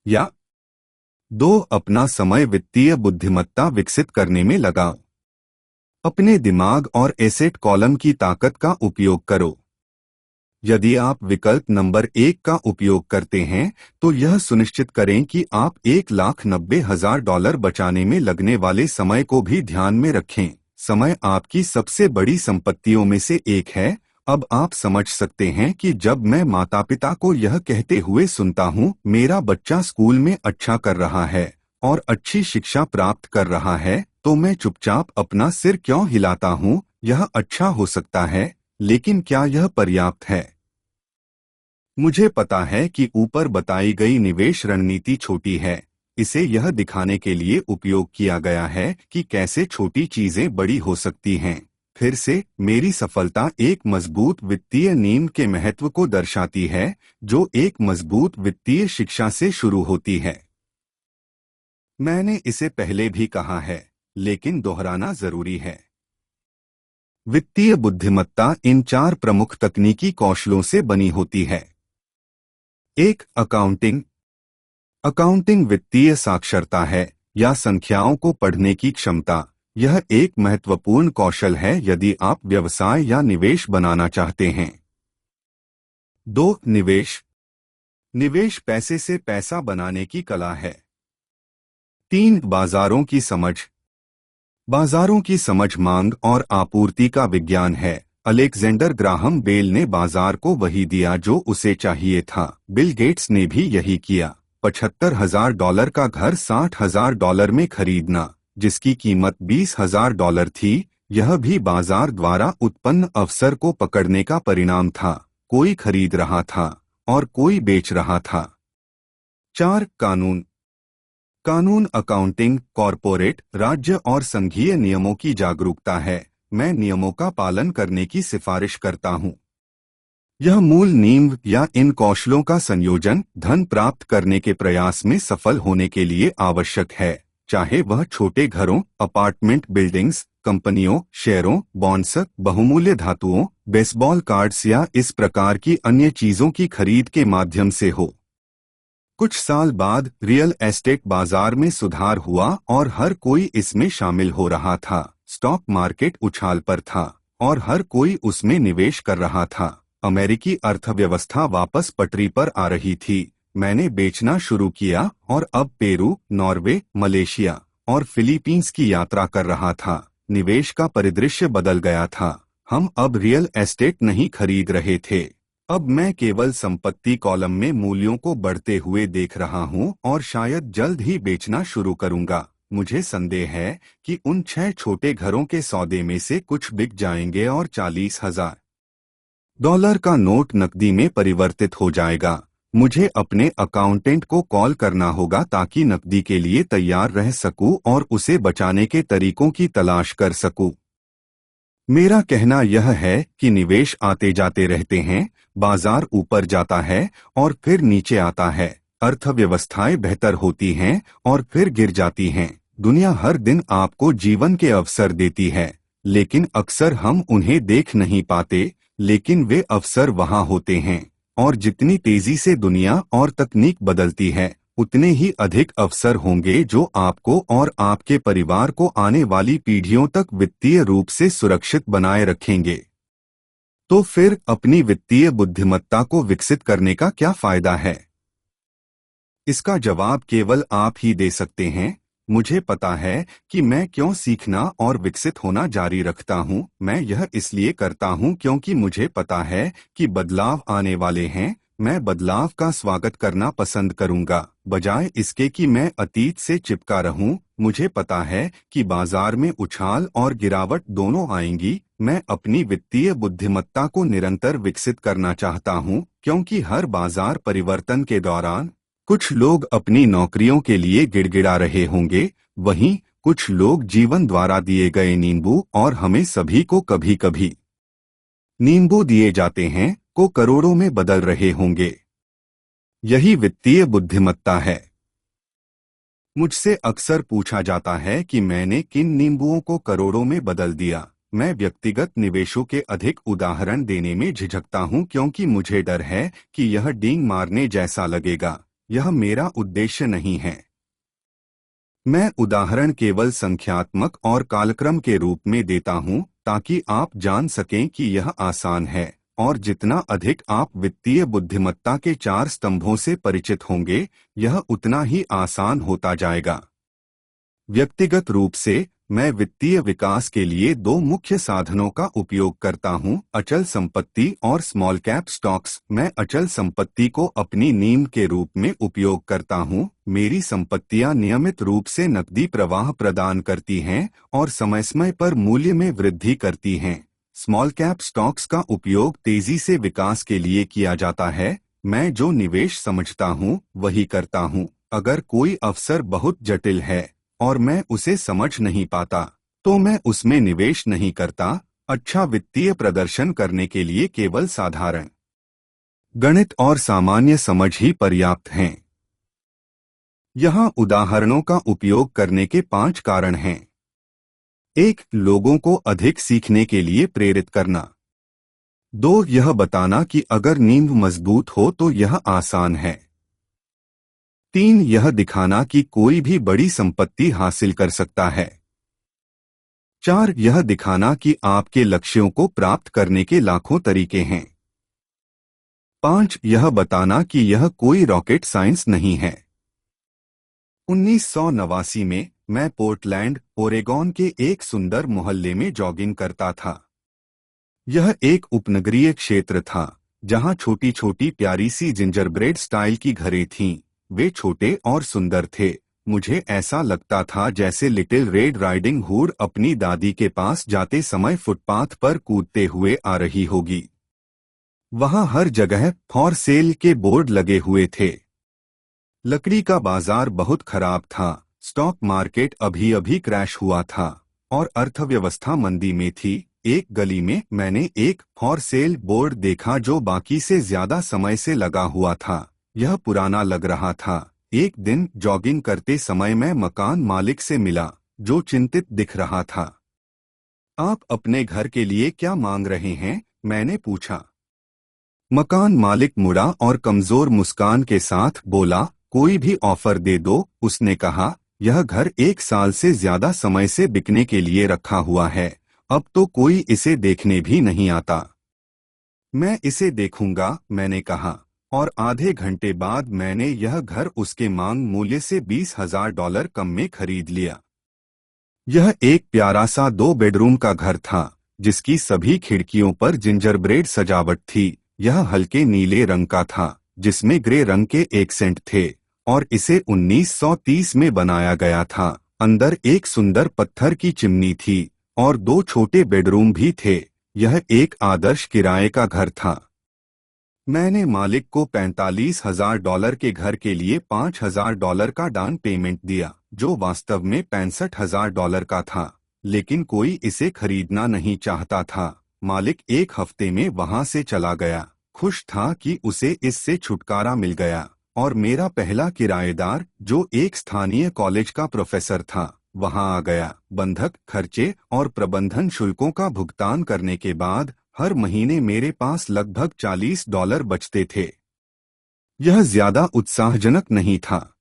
S1: या 2, अपना समय वित्तीय बुद्धिमत्ता विकसित करने में लगाओ। अपने दिमाग और एसेट कॉलम की ताकत का उपयोग करो। यदि आप विकल्प नंबर 1 का उपयोग करते हैं तो यह सुनिश्चित करें कि आप $1,90,000 बचाने में लगने वाले समय को भी ध्यान में रखें। समय आपकी सबसे बड़ी संपत्तियों में से एक है। अब आप समझ सकते हैं कि जब मैं माता पिता को यह कहते हुए सुनता हूँ, मेरा बच्चा स्कूल में अच्छा कर रहा है और अच्छी शिक्षा प्राप्त कर रहा है, तो मैं चुपचाप अपना सिर क्यों हिलाता हूँ? यह अच्छा हो सकता है, लेकिन क्या यह पर्याप्त है? मुझे पता है कि ऊपर बताई गई निवेश रणनीति छोटी है। इसे यह दिखाने के लिए उपयोग किया गया है कि कैसे छोटी चीजें बड़ी हो सकती हैं। फिर से, मेरी सफलता एक मजबूत वित्तीय नींव के महत्व को दर्शाती है, जो एक मजबूत वित्तीय शिक्षा से शुरू होती है। मैंने इसे पहले भी कहा है, लेकिन दोहराना जरूरी है। वित्तीय बुद्धिमत्ता इन 4 प्रमुख तकनीकी कौशलों से बनी होती है। 1, अकाउंटिंग। अकाउंटिंग वित्तीय साक्षरता है या संख्याओं को पढ़ने की क्षमता। यह एक महत्वपूर्ण कौशल है यदि आप व्यवसाय या निवेश बनाना चाहते हैं। 2, निवेश। निवेश पैसे से पैसा बनाने की कला है। 3, बाजारों की समझ। बाजारों की समझ मांग और आपूर्ति का विज्ञान है। अलेक्जेंडर ग्राहम बेल ने बाजार को वही दिया जो उसे चाहिए था। बिल गेट्स ने भी यही किया। $75,000 का घर $60,000 में खरीदना, जिसकी कीमत $20,000 थी, यह भी बाजार द्वारा उत्पन्न अवसर को पकड़ने का परिणाम था। कोई खरीद रहा था और कोई बेच रहा था। 4, कानून। कानून अकाउंटिंग, कॉरपोरेट, राज्य और संघीय नियमों की जागरूकता है। मैं नियमों का पालन करने की सिफारिश करता हूँ। यह मूल नींव या इन कौशलों का संयोजन धन प्राप्त करने के प्रयास में सफल होने के लिए आवश्यक है, चाहे वह छोटे घरों, अपार्टमेंट बिल्डिंग्स, कंपनियों, शेयरों, बॉन्ड्स, बहुमूल्य धातुओं, बेसबॉल कार्ड्स या इस प्रकार की अन्य चीजों की खरीद के माध्यम से हो। कुछ साल बाद रियल एस्टेट बाजार में सुधार हुआ और हर कोई इसमें शामिल हो रहा था। स्टॉक मार्केट उछाल पर था और हर कोई उसमें निवेश कर रहा था। अमेरिकी अर्थव्यवस्था वापस पटरी पर आ रही थी। मैंने बेचना शुरू किया और अब पेरू, नॉर्वे, मलेशिया और फिलीपींस की यात्रा कर रहा था। निवेश का परिदृश्य बदल गया था। हम अब रियल एस्टेट नहीं खरीद रहे थे। अब मैं केवल संपत्ति कॉलम में मूल्यों को बढ़ते हुए देख रहा हूं और शायद जल्द ही बेचना शुरू करूंगा। मुझे संदेह है कि उन 6 छोटे घरों के सौदे में से कुछ बिक जाएंगे और $40,000 का नोट नकदी में परिवर्तित हो जाएगा। मुझे अपने अकाउंटेंट को कॉल करना होगा ताकि नकदी के लिए तैयार रह सकूं और उसे बचाने के तरीकों की तलाश कर सकूं। मेरा कहना यह है कि निवेश आते जाते रहते हैं, बाजार ऊपर जाता है और फिर नीचे आता है, अर्थव्यवस्थाएं बेहतर होती हैं और फिर गिर जाती हैं। दुनिया हर दिन आपको जीवन के अवसर देती है, लेकिन अक्सर हम उन्हें देख नहीं पाते, लेकिन वे अवसर वहां होते हैं। और जितनी तेजी से दुनिया और तकनीक बदलती है, उतने ही अधिक अवसर होंगे जो आपको और आपके परिवार को आने वाली पीढ़ियों तक वित्तीय रूप से सुरक्षित बनाए रखेंगे। तो फिर अपनी वित्तीय बुद्धिमत्ता को विकसित करने का क्या फायदा है? इसका जवाब केवल आप ही दे सकते हैं। मुझे पता है कि मैं क्यों सीखना और विकसित होना जारी रखता हूँ। मैं यह इसलिए करता हूँ क्योंकि मुझे पता है कि बदलाव आने वाले हैं। मैं बदलाव का स्वागत करना पसंद करूंगा, बजाय इसके कि मैं अतीत से चिपका रहूं। मुझे पता है कि बाजार में उछाल और गिरावट दोनों आएंगी। मैं अपनी वित्तीय बुद्धिमत्ता को निरंतर विकसित करना चाहता हूं, क्योंकि हर बाजार परिवर्तन के दौरान कुछ लोग अपनी नौकरियों के लिए गिड़गिड़ा रहे होंगे, वहीं कुछ लोग जीवन द्वारा दिए गए नींबू और हमें सभी को कभी कभी नींबू दिए जाते हैं को करोड़ों में बदल रहे होंगे। यही वित्तीय बुद्धिमत्ता है। मुझसे अक्सर पूछा जाता है कि मैंने किन नींबुओं को करोड़ों में बदल दिया। मैं व्यक्तिगत निवेशों के अधिक उदाहरण देने में झिझकता हूं क्योंकि मुझे डर है कि यह डींग मारने जैसा लगेगा। यह मेरा उद्देश्य नहीं है। मैं उदाहरण केवल संख्यात्मक और कालक्रम के रूप में देता हूं ताकि आप जान सकें कि यह आसान है, और जितना अधिक आप वित्तीय बुद्धिमत्ता के 4 स्तंभों से परिचित होंगे, यह उतना ही आसान होता जाएगा। व्यक्तिगत रूप से मैं वित्तीय विकास के लिए 2 मुख्य साधनों का उपयोग करता हूं, अचल संपत्ति और स्मॉल कैप स्टॉक्स। मैं अचल संपत्ति को अपनी नींव के रूप में उपयोग करता हूं। मेरी संपत्तियां नियमित रूप से नकदी प्रवाह प्रदान करती हैं और समय समय पर मूल्य में वृद्धि करती हैं। स्मॉल कैप स्टॉक्स का उपयोग तेजी से विकास के लिए किया जाता है। मैं जो निवेश समझता हूं वही करता हूं। अगर कोई अवसर बहुत जटिल है और मैं उसे समझ नहीं पाता, तो मैं उसमें निवेश नहीं करता। अच्छा वित्तीय प्रदर्शन करने के लिए केवल साधारण गणित और सामान्य समझ ही पर्याप्त हैं। यहाँ उदाहरणों का उपयोग करने के 5 कारण हैं। 1. लोगों को अधिक सीखने के लिए प्रेरित करना। 2. यह बताना कि अगर नींव मजबूत हो तो यह आसान है। 3. यह दिखाना कि कोई भी बड़ी संपत्ति हासिल कर सकता है। 4. यह दिखाना कि आपके लक्ष्यों को प्राप्त करने के लाखों तरीके हैं। 5. यह बताना कि यह कोई रॉकेट साइंस नहीं है। 1989 में मैं पोर्टलैंड, ओरेगॉन के एक सुंदर मोहल्ले में जॉगिंग करता था। यह एक उपनगरीय क्षेत्र था जहां छोटी छोटी प्यारी सी जिंजरब्रेड स्टाइल की घरें थीं। वे छोटे और सुंदर थे। मुझे ऐसा लगता था जैसे लिटिल रेड राइडिंग हुड अपनी दादी के पास जाते समय फुटपाथ पर कूदते हुए आ रही होगी। वहां हर जगह फॉर सेल के बोर्ड लगे हुए थे। लकड़ी का बाजार बहुत खराब था। स्टॉक मार्केट अभी अभी क्रैश हुआ था और अर्थव्यवस्था मंदी में थी। एक गली में मैंने एक फॉर सेल बोर्ड देखा जो बाकी से ज्यादा समय से लगा हुआ था। यह पुराना लग रहा था। एक दिन जॉगिंग करते समय मैं मकान मालिक से मिला, जो चिंतित दिख रहा था। आप अपने घर के लिए क्या मांग रहे हैं? मैंने पूछा। मकान मालिक मुड़ा और कमजोर मुस्कान के साथ बोला, कोई भी ऑफर दे दो। उसने कहा, यह घर 1 साल से ज्यादा समय से बिकने के लिए रखा हुआ है, अब तो कोई इसे देखने भी नहीं आता। मैं इसे देखूंगा, मैंने कहा, और आधे घंटे बाद मैंने यह घर उसके मांग मूल्य से $20,000 कम में खरीद लिया। यह एक प्यारा सा 2 बेडरूम का घर था, जिसकी सभी खिड़कियों पर जिंजरब्रेड सजावट थी। यह हल्के नीले रंग का था, जिसमें ग्रे रंग के एक्सेंट थे, और इसे 1930 में बनाया गया था। अंदर एक सुंदर पत्थर की चिमनी थी और 2 छोटे बेडरूम भी थे। यह एक आदर्श किराए का घर था। मैंने मालिक को $45,000 के घर के लिए $5,000 का डाउन पेमेंट दिया, जो वास्तव में $65,000 का था, लेकिन कोई इसे खरीदना नहीं चाहता था। मालिक 1 हफ्ते में वहां से चला गया। खुश था कि उसे इससे छुटकारा मिल गया, और मेरा पहला किराएदार, जो एक स्थानीय कॉलेज का प्रोफेसर था, वहां आ गया। बंधक खर्चे और प्रबंधन शुल्कों का भुगतान करने के बाद हर महीने मेरे पास लगभग $40 बचते थे। यह ज्यादा उत्साहजनक नहीं था।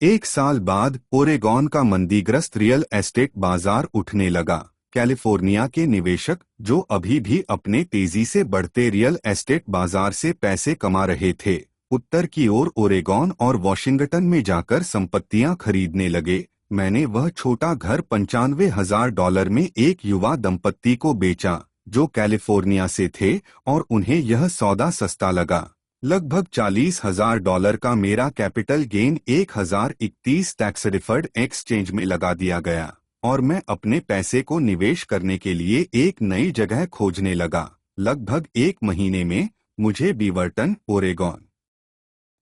S1: 1 साल बाद ओरेगॉन का मंदीग्रस्त रियल एस्टेट बाजार उठने लगा। कैलिफोर्निया के निवेशक, जो अभी भी अपने तेजी से बढ़ते रियल एस्टेट बाजार से पैसे कमा रहे थे, उत्तर की ओर ओरेगॉन और वॉशिंगटन में जाकर संपत्तियां खरीदने लगे। मैंने वह छोटा घर $95,000 में एक युवा दंपत्ति को बेचा, जो कैलिफोर्निया से थे, और उन्हें यह सौदा सस्ता लगा। लगभग $40,000 का मेरा capital gain 1031 tax deferred exchange में लगा दिया गया, और मैं अपने पैसे को निवेश करने के लिए एक नई जगह खोजने लगा। लगभग 1 महीने में मुझे बीवर्टन, ओरेगॉन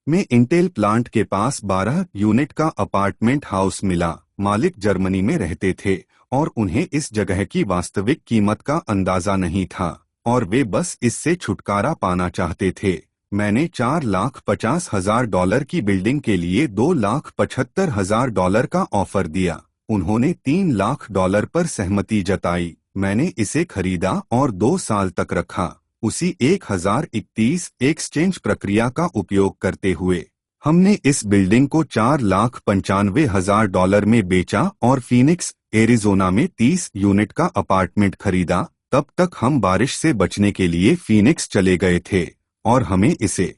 S1: में इंटेल प्लांट के पास 12 यूनिट का अपार्टमेंट हाउस मिला। मालिक जर्मनी में रहते थे और उन्हें इस जगह की वास्तविक कीमत का अंदाजा नहीं था, और वे बस इससे छुटकारा पाना चाहते थे। मैंने $4,50,000 की बिल्डिंग के लिए $2,75,000 का ऑफर दिया। उन्होंने $3,00,000 पर सहमति जताई। मैंने इसे खरीदा और 2 साल तक रखा, उसी 1031 एक्सचेंज प्रक्रिया का उपयोग करते हुए। हमने इस बिल्डिंग को $4,95,000 में बेचा और फीनिक्स, एरिजोना में 30 यूनिट का अपार्टमेंट खरीदा। तब तक हम बारिश से बचने के लिए फीनिक्स चले गए थे, और हमें इसे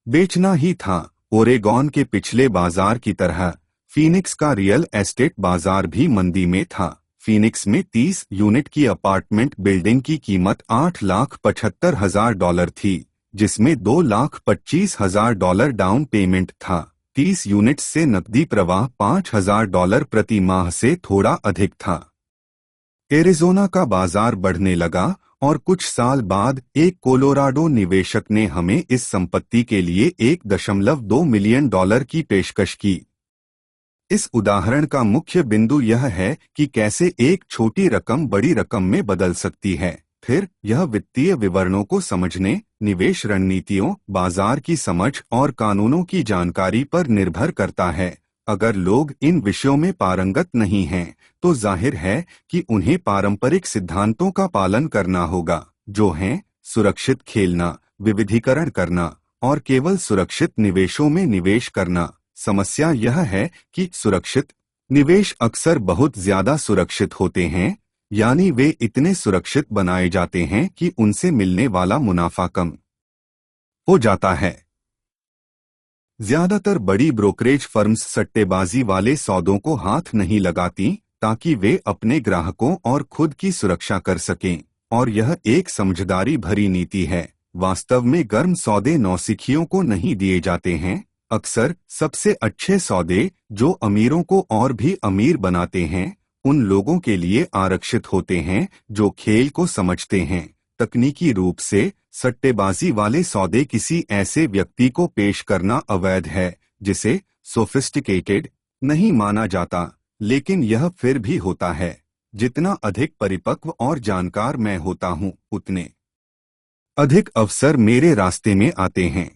S1: बेचना ही था। ओरेगॉन के पिछले बाजार की तरह फीनिक्स का रियल एस्टेट बाजार भी मंदी में था। फीनिक्स में 30 यूनिट की अपार्टमेंट बिल्डिंग की कीमत $8,75,000 थी, जिसमें $2,25,000 डाउन पेमेंट था। 30 यूनिट्स से नकदी प्रवाह $5,000 प्रति माह से थोड़ा अधिक था। एरिजोना का बाजार बढ़ने लगा, और कुछ साल बाद एक कोलोराडो निवेशक ने हमें इस संपत्ति के लिए $1.2 मिलियन की पेशकश की। इस उदाहरण का मुख्य बिंदु यह है कि कैसे एक छोटी रकम बड़ी रकम में बदल सकती है। फिर यह वित्तीय विवरणों को समझने, निवेश रणनीतियों, बाजार की समझ और कानूनों की जानकारी पर निर्भर करता है। अगर लोग इन विषयों में पारंगत नहीं हैं, तो जाहिर है कि उन्हें पारंपरिक सिद्धांतों का पालन करना होगा, जो हैं सुरक्षित खेलना, विविधीकरण करना, और केवल सुरक्षित निवेशों में निवेश करना। समस्या यह है कि सुरक्षित निवेश अक्सर बहुत ज्यादा सुरक्षित होते हैं, यानी वे इतने सुरक्षित बनाए जाते हैं कि उनसे मिलने वाला मुनाफा कम हो जाता है। ज्यादातर बड़ी ब्रोकरेज फर्म्स सट्टेबाजी वाले सौदों को हाथ नहीं लगाती, ताकि वे अपने ग्राहकों और खुद की सुरक्षा कर सकें, और यह एक समझदारी भरी नीति है। वास्तव में गर्म सौदे नौसिखियों को नहीं दिए जाते हैं। अक्सर सबसे अच्छे सौदे, जो अमीरों को और भी अमीर बनाते हैं, उन लोगों के लिए आरक्षित होते हैं जो खेल को समझते हैं, तकनीकी रूप से सट्टेबाजी वाले सौदे किसी ऐसे व्यक्ति को पेश करना अवैध है जिसे सोफिस्टिकेटेड नहीं माना जाता, लेकिन यह फिर भी होता है। जितना अधिक परिपक्व और जानकार मैं होता हूं, उतने अधिक अवसर मेरे रास्ते में आते हैं।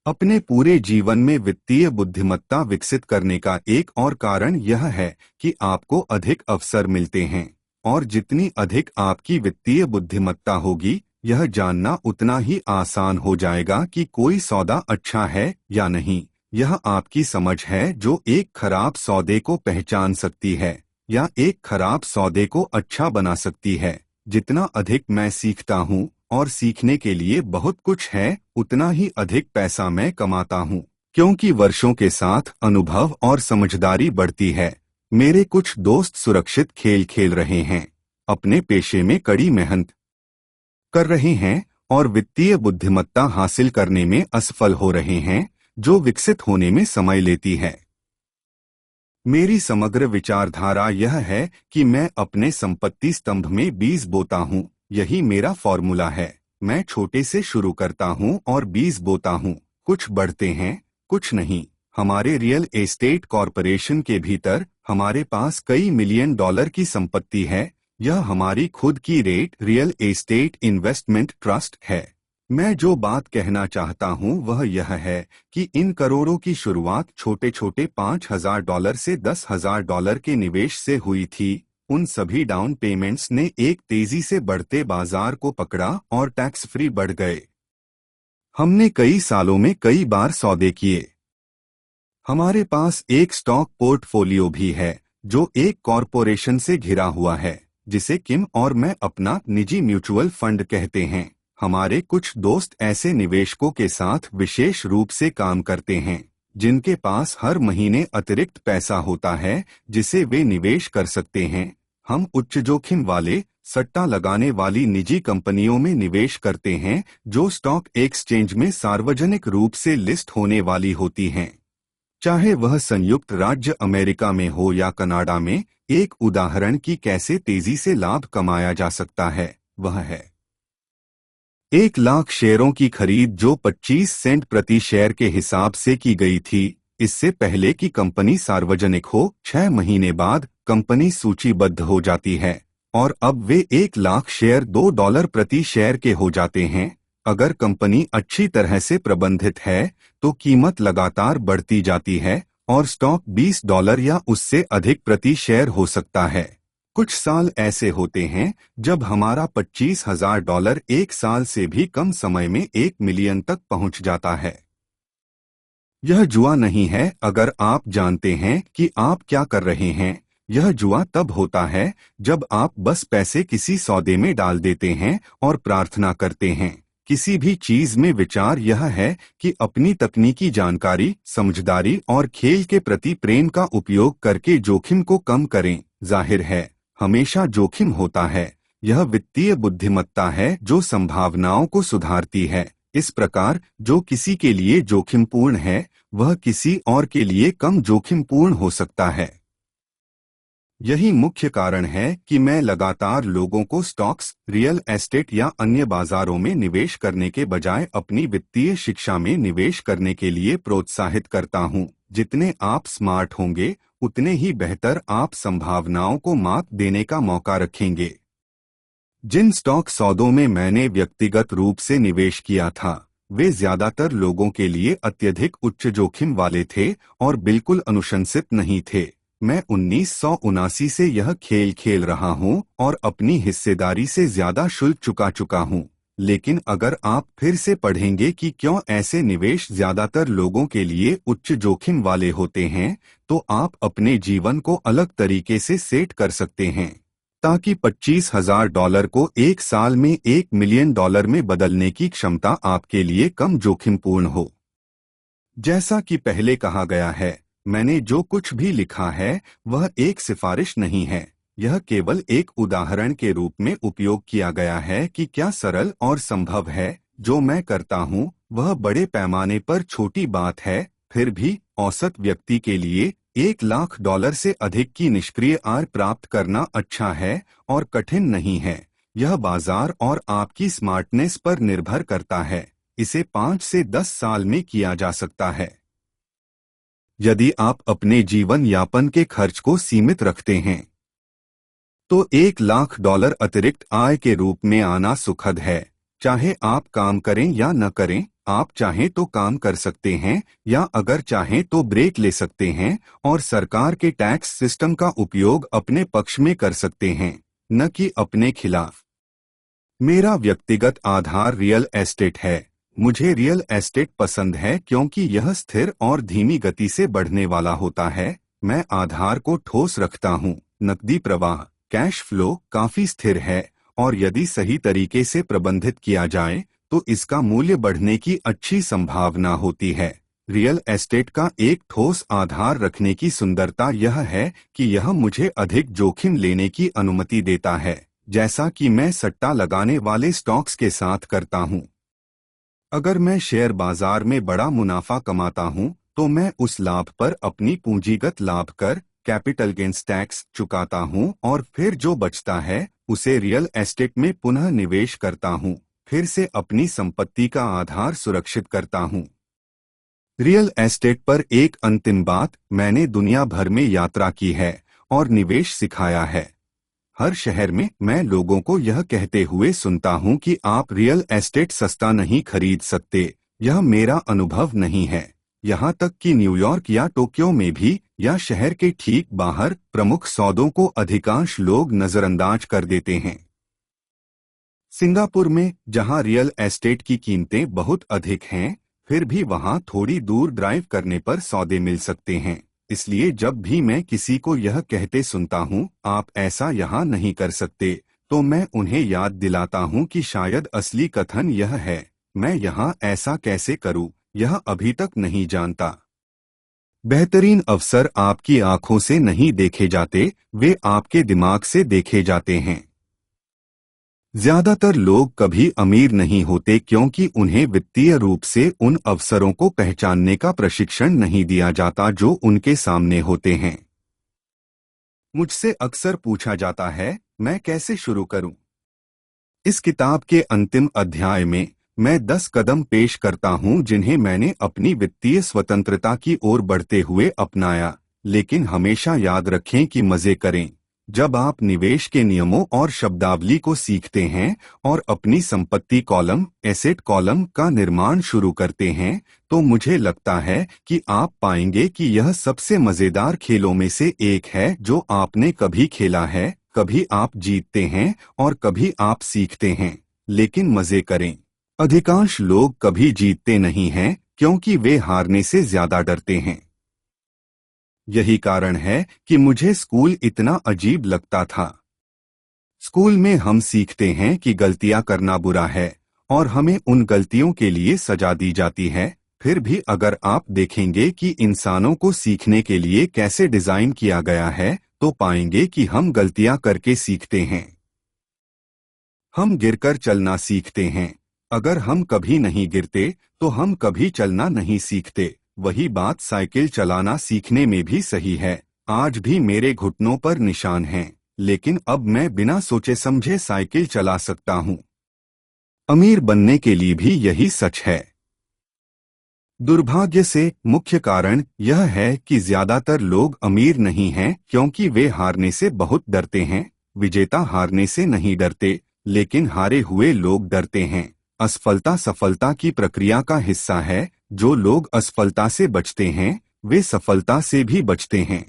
S1: अपने पूरे जीवन में वित्तीय बुद्धिमत्ता विकसित करने का एक और कारण यह है कि आपको अधिक अवसर मिलते हैं, और जितनी अधिक आपकी वित्तीय बुद्धिमत्ता होगी, यह जानना उतना ही आसान हो जाएगा कि कोई सौदा अच्छा है या नहीं। यह आपकी समझ है जो एक खराब सौदे को पहचान सकती है या एक खराब सौदे को अच्छा बना सकती है। जितना अधिक मैं सीखता हूँ, और सीखने के लिए बहुत कुछ है, उतना ही अधिक पैसा मैं कमाता हूँ, क्योंकि वर्षों के साथ अनुभव और समझदारी बढ़ती है। मेरे कुछ दोस्त सुरक्षित खेल खेल रहे हैं, अपने पेशे में कड़ी मेहनत कर रहे हैं और वित्तीय बुद्धिमत्ता हासिल करने में असफल हो रहे हैं, जो विकसित होने में समय लेती है। मेरी समग्र विचारधारा यह है कि मैं अपने संपत्ति स्तंभ में बीज बोता हूँ। यही मेरा फॉर्मूला है। मैं छोटे से शुरू करता हूँ और बीज बोता हूँ। कुछ बढ़ते हैं, कुछ नहीं। हमारे रियल एस्टेट कॉरपोरेशन के भीतर हमारे पास कई मिलियन डॉलर की संपत्ति है। यह हमारी खुद की rate real estate investment trust है। मैं जो बात कहना चाहता हूं वह यह है कि इन करोड़ों की शुरुआत छोटे छोटे $5,000 से $10,000 के निवेश से हुई थी। उन सभी डाउन पेमेंट्स ने एक तेजी से बढ़ते बाजार को पकड़ा और टैक्स फ्री बढ़ गए। हमने कई सालों में कई बार सौदे किए। हमारे पास एक स्टॉक पोर्टफोलियो भी है जो एक कॉरपोरेशन से घिरा हुआ है, जिसे किम और मैं अपना निजी म्यूचुअल फंड कहते हैं। हमारे कुछ दोस्त ऐसे निवेशकों के साथ विशेष रूप से काम करते हैं जिनके पास हर महीने अतिरिक्त पैसा होता है जिसे वे निवेश कर सकते हैं। हम उच्च जोखिम वाले सट्टा लगाने वाली निजी कंपनियों में निवेश करते हैं जो स्टॉक एक्सचेंज में सार्वजनिक रूप से लिस्ट होने वाली होती हैं, चाहे वह संयुक्त राज्य अमेरिका में हो या कनाडा में। एक उदाहरण कि कैसे तेजी से लाभ कमाया जा सकता है वह है 1,00,000 शेयरों की खरीद जो 25 सेंट प्रति शेयर के हिसाब से की गई थी। इससे पहले कि कंपनी सार्वजनिक हो, 6 महीने बाद कंपनी सूचीबद्ध हो जाती है और अब वे 1,00,000 शेयर $2 प्रति शेयर के हो जाते हैं। अगर कंपनी अच्छी तरह से प्रबंधित है तो कीमत लगातार बढ़ती जाती है और स्टॉक $20 या उससे अधिक प्रति शेयर हो सकता है। कुछ साल ऐसे होते हैं जब हमारा $25,000 एक साल से भी कम समय में 1 मिलियन तक पहुंच जाता है। यह जुआ नहीं है अगर आप जानते हैं कि आप क्या कर रहे हैं। यह जुआ तब होता है जब आप बस पैसे किसी सौदे में डाल देते हैं और प्रार्थना करते हैं। किसी भी चीज में विचार यह है कि अपनी तकनीकी जानकारी, समझदारी और खेल के प्रति प्रेम का उपयोग करके जोखिम को कम करें। जाहिर है, हमेशा जोखिम होता है। यह वित्तीय बुद्धिमत्ता है जो संभावनाओं को सुधारती है। इस प्रकार जो किसी के लिए जोखिमपूर्ण है वह किसी और के लिए कम जोखिमपूर्ण हो सकता है। यही मुख्य कारण है कि मैं लगातार लोगों को स्टॉक्स, रियल एस्टेट या अन्य बाजारों में निवेश करने के बजाय अपनी वित्तीय शिक्षा में निवेश करने के लिए प्रोत्साहित करता हूं। जितने आप स्मार्ट होंगे उतने ही बेहतर आप संभावनाओं को मात देने का मौका रखेंगे। जिन स्टॉक सौदों में मैंने व्यक्तिगत रूप से निवेश किया था वे ज्यादातर लोगों के लिए अत्यधिक उच्च जोखिम वाले थे और बिल्कुल अनुशंसित नहीं थे। मैं 1979 से यह खेल खेल रहा हूं और अपनी हिस्सेदारी से ज्यादा शुल्क चुका चुका हूं। लेकिन अगर आप फिर से पढ़ेंगे कि क्यों ऐसे निवेश ज्यादातर लोगों के लिए उच्च जोखिम वाले होते हैं, तो आप अपने जीवन को अलग तरीके से सेट कर सकते हैं ताकि $25,000 को एक साल में $1 मिलियन में बदलने की क्षमता आपके लिए कम जोखिमपूर्ण हो। जैसा कि पहले कहा गया है, मैंने जो कुछ भी लिखा है वह एक सिफारिश नहीं है। यह केवल एक उदाहरण के रूप में उपयोग किया गया है कि क्या सरल और संभव है। जो मैं करता हूं वह बड़े पैमाने पर छोटी बात है, फिर भी औसत व्यक्ति के लिए $1,00,000 से अधिक की निष्क्रिय आय प्राप्त करना अच्छा है और कठिन नहीं है। यह बाजार और आपकी स्मार्टनेस पर निर्भर करता है। इसे 5 से 10 साल में किया जा सकता है। यदि आप अपने जीवन यापन के खर्च को सीमित रखते हैं तो $1 लाख अतिरिक्त आय के रूप में आना सुखद है। चाहे आप काम करें या न करें, आप चाहें तो काम कर सकते हैं या अगर चाहें तो ब्रेक ले सकते हैं और सरकार के टैक्स सिस्टम का उपयोग अपने पक्ष में कर सकते हैं, न कि अपने खिलाफ। मेरा व्यक्तिगत आधार रियल एस्टेट है। मुझे रियल एस्टेट पसंद है क्योंकि यह स्थिर और धीमी गति से बढ़ने वाला होता है। मैं आधार को ठोस रखता हूँ। नकदी प्रवाह, कैश फ्लो काफी स्थिर है और यदि सही तरीके से प्रबंधित किया जाए तो इसका मूल्य बढ़ने की अच्छी संभावना होती है। रियल एस्टेट का एक ठोस आधार रखने की सुंदरता यह है कि यह मुझे अधिक जोखिम लेने की अनुमति देता है, जैसा कि मैं सट्टा लगाने वाले स्टॉक्स के साथ करता हूं। अगर मैं शेयर बाजार में बड़ा मुनाफा कमाता हूं, तो मैं उस लाभ पर अपनी पूंजीगत लाभ कर कैपिटल गेन्स टैक्स चुकाता हूं और फिर जो बचता है उसे रियल एस्टेट में पुनः निवेश करता हूं, फिर से अपनी संपत्ति का आधार सुरक्षित करता हूं। रियल एस्टेट पर एक अंतिम बात, मैंने दुनिया भर में यात्रा की है और निवेश सिखाया है। हर शहर में मैं लोगों को यह कहते हुए सुनता हूं कि आप रियल एस्टेट सस्ता नहीं खरीद सकते। यह मेरा अनुभव नहीं है। यहाँ तक कि न्यूयॉर्क या टोक्यो में भी या शहर के ठीक बाहर प्रमुख सौदों को अधिकांश लोग नजरअंदाज कर देते हैं। सिंगापुर में, जहां रियल एस्टेट की कीमतें बहुत अधिक हैं, फिर भी वहां थोड़ी दूर ड्राइव करने पर सौदे मिल सकते हैं। इसलिए जब भी मैं किसी को यह कहते सुनता हूं, आप ऐसा यहाँ नहीं कर सकते, तो मैं उन्हें याद दिलाता हूं कि शायद असली कथन यह है, मैं यहाँ ऐसा कैसे करूं, यह अभी तक नहीं जानता। बेहतरीन अवसर आपकी आंखों से नहीं देखे जाते, वे आपके दिमाग से देखे जाते हैं। ज्यादातर लोग कभी अमीर नहीं होते क्योंकि उन्हें वित्तीय रूप से उन अवसरों को पहचानने का प्रशिक्षण नहीं दिया जाता जो उनके सामने होते हैं। मुझसे अक्सर पूछा जाता है, मैं कैसे शुरू करूं? इस किताब के अंतिम अध्याय में मैं 10 कदम पेश करता हूं जिन्हें मैंने अपनी वित्तीय स्वतंत्रता की ओर बढ़ते हुए अपनाया। लेकिन हमेशा याद रखें कि मजे करें। जब आप निवेश के नियमों और शब्दावली को सीखते हैं और अपनी संपत्ति कॉलम, एसेट कॉलम का निर्माण शुरू करते हैं, तो मुझे लगता है कि आप पाएंगे कि यह सबसे मजेदार खेलों में से एक है जो आपने कभी खेला है। कभी आप जीतते हैं और कभी आप सीखते हैं, लेकिन मजे करें। अधिकांश लोग कभी जीतते नहीं हैं क्योंकि वे हारने से ज्यादा डरते हैं। यही कारण है कि मुझे स्कूल इतना अजीब लगता था। स्कूल में हम सीखते हैं कि गलतियां करना बुरा है और हमें उन गलतियों के लिए सजा दी जाती है। फिर भी अगर आप देखेंगे कि इंसानों को सीखने के लिए कैसे डिजाइन किया गया है, तो पाएंगे कि हम गलतियां करके सीखते हैं। हम गिरकर चलना सीखते हैं। अगर हम कभी नहीं गिरते तो हम कभी चलना नहीं सीखते। वही बात साइकिल चलाना सीखने में भी सही है। आज भी मेरे घुटनों पर निशान हैं, लेकिन अब मैं बिना सोचे समझे साइकिल चला सकता हूँ। अमीर बनने के लिए भी यही सच है। दुर्भाग्य से मुख्य कारण यह है कि ज्यादातर लोग अमीर नहीं हैं क्योंकि वे हारने से बहुत डरते हैं। विजेता हारने से नहीं डरते, लेकिन हारे हुए लोग डरते हैं। असफलता सफलता की प्रक्रिया का हिस्सा है। जो लोग असफलता से बचते हैं, वे सफलता से भी बचते हैं।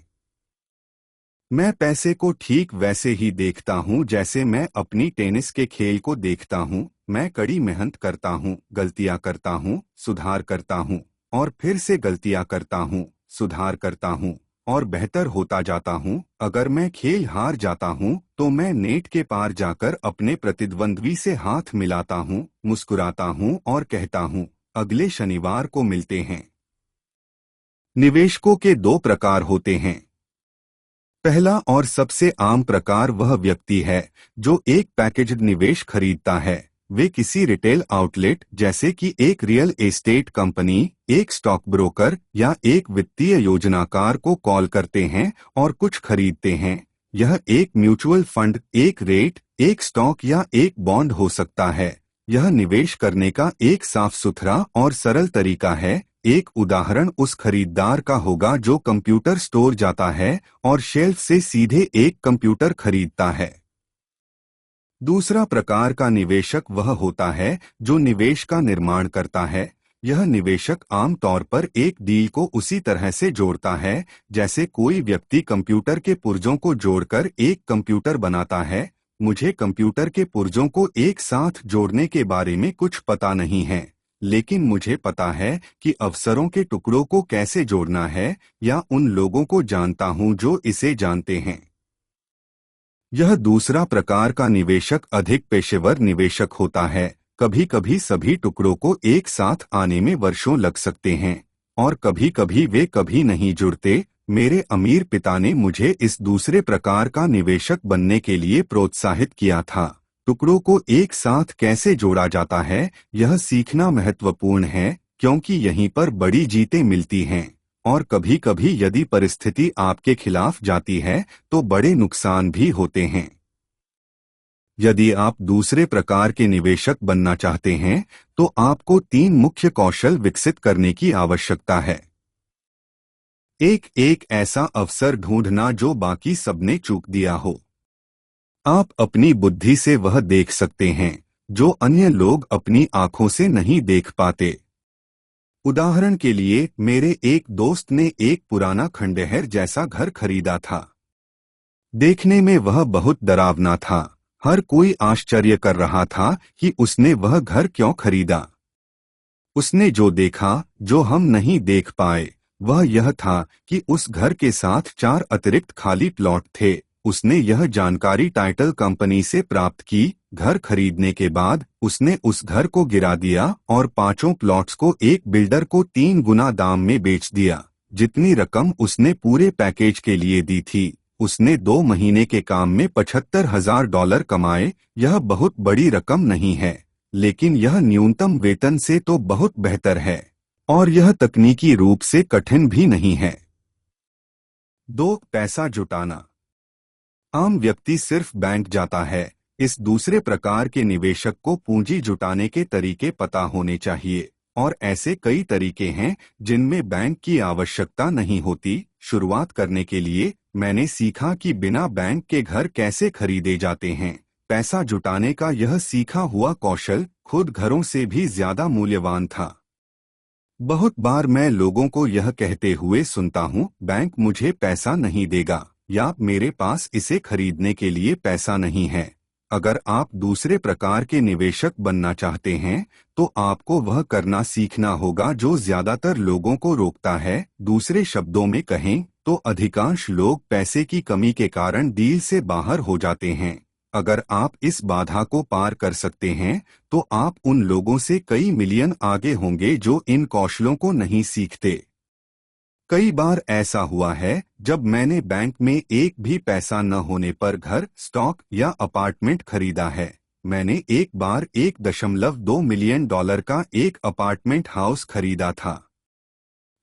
S1: मैं पैसे को ठीक वैसे ही देखता हूं जैसे मैं अपनी टेनिस के खेल को देखता हूं। मैं कड़ी मेहनत करता हूं, गलतियां करता हूं, सुधार करता हूं और फिर से गलतियां करता हूं, सुधार करता हूं और बेहतर होता जाता हूं। अगर मैं खेल हार जाता हूं तो मैं नेट के पार जाकर अपने प्रतिद्वंद्वी से हाथ मिलाता हूं, मुस्कुराता हूं और कहता हूं, अगले शनिवार को मिलते हैं। निवेशकों के 2 प्रकार होते हैं। पहला और सबसे आम प्रकार वह व्यक्ति है जो एक पैकेज्ड निवेश खरीदता है। वे किसी रिटेल आउटलेट जैसे कि एक रियल एस्टेट कंपनी, एक स्टॉक ब्रोकर या एक वित्तीय योजनाकार को कॉल करते हैं और कुछ खरीदते हैं। यह एक म्यूचुअल फंड, एक रेट, एक स्टॉक या एक बॉन्ड हो सकता है। यह निवेश करने का एक साफ सुथरा और सरल तरीका है। एक उदाहरण उस खरीदार का होगा जो कंप्यूटर स्टोर जाता है और शेल्फ से सीधे एक कंप्यूटर खरीदता है। दूसरा प्रकार का निवेशक वह होता है जो निवेश का निर्माण करता है। यह निवेशक आम तौर पर एक डील को उसी तरह से जोड़ता है जैसे कोई व्यक्ति कंप्यूटर के पुर्जों को जोड़कर एक कंप्यूटर बनाता है। मुझे कंप्यूटर के पुर्जों को एक साथ जोड़ने के बारे में कुछ पता नहीं है, लेकिन मुझे पता है कि अवसरों के टुकड़ों को कैसे जोड़ना है, या उन लोगों को जानता हूं जो इसे जानते हैं। यह दूसरा प्रकार का निवेशक अधिक पेशेवर निवेशक होता है। कभी कभी सभी टुकड़ों को एक साथ आने में वर्षों लग सकते हैं, और कभी कभी वे कभी नहीं जुड़ते। मेरे अमीर पिता ने मुझे इस दूसरे प्रकार का निवेशक बनने के लिए प्रोत्साहित किया था। टुकड़ों को एक साथ कैसे जोड़ा जाता है, यह सीखना महत्वपूर्ण है, क्योंकि यहीं पर बड़ी जीतें मिलती हैं। और कभी कभी यदि परिस्थिति आपके खिलाफ जाती है तो बड़े नुकसान भी होते हैं। यदि आप दूसरे प्रकार के निवेशक बनना चाहते हैं तो आपको 3 मुख्य कौशल विकसित करने की आवश्यकता है। एक ऐसा अवसर ढूंढना जो बाकी सबने चूक दिया हो। आप अपनी बुद्धि से वह देख सकते हैं जो अन्य लोग अपनी आंखों से नहीं देख पाते। उदाहरण के लिए, मेरे एक दोस्त ने एक पुराना खंडहर जैसा घर खरीदा था। देखने में वह बहुत डरावना था। हर कोई आश्चर्य कर रहा था कि उसने वह घर क्यों खरीदा। उसने जो देखा, जो हम नहीं देख पाए, वह यह था कि उस घर के साथ 4 अतिरिक्त खाली प्लॉट थे। उसने यह जानकारी टाइटल कंपनी से प्राप्त की। घर खरीदने के बाद उसने उस घर को गिरा दिया और 5 प्लॉट्स को एक बिल्डर को 3 गुना दाम में बेच दिया, जितनी रकम उसने पूरे पैकेज के लिए दी थी। उसने 2 महीने के काम में $75,000 कमाए। यह बहुत बड़ी रकम नहीं है, लेकिन यह न्यूनतम वेतन से तो बहुत बेहतर है, और यह तकनीकी रूप से कठिन भी नहीं है। 2. पैसा जुटाना। आम व्यक्ति सिर्फ बैंक जाता है। इस दूसरे प्रकार के निवेशक को पूंजी जुटाने के तरीके पता होने चाहिए, और ऐसे कई तरीके हैं जिनमें बैंक की आवश्यकता नहीं होती। शुरुआत करने के लिए मैंने सीखा कि बिना बैंक के घर कैसे खरीदे जाते हैं। पैसा जुटाने का यह सीखा हुआ कौशल खुद घरों से भी ज्यादा मूल्यवान था। बहुत बार मैं लोगों को यह कहते हुए सुनता हूँ, बैंक मुझे पैसा नहीं देगा, या मेरे पास इसे खरीदने के लिए पैसा नहीं है। अगर आप दूसरे प्रकार के निवेशक बनना चाहते हैं तो आपको वह करना सीखना होगा जो ज्यादातर लोगों को रोकता है। दूसरे शब्दों में कहें तो अधिकांश लोग पैसे की कमी के कारण डील से बाहर हो जाते हैं। अगर आप इस बाधा को पार कर सकते हैं तो आप उन लोगों से कई मिलियन आगे होंगे जो इन कौशलों को नहीं सीखते। कई बार ऐसा हुआ है जब मैंने बैंक में एक भी पैसा न होने पर घर, स्टॉक या अपार्टमेंट खरीदा है। मैंने एक बार $1.2 मिलियन का एक अपार्टमेंट हाउस खरीदा था।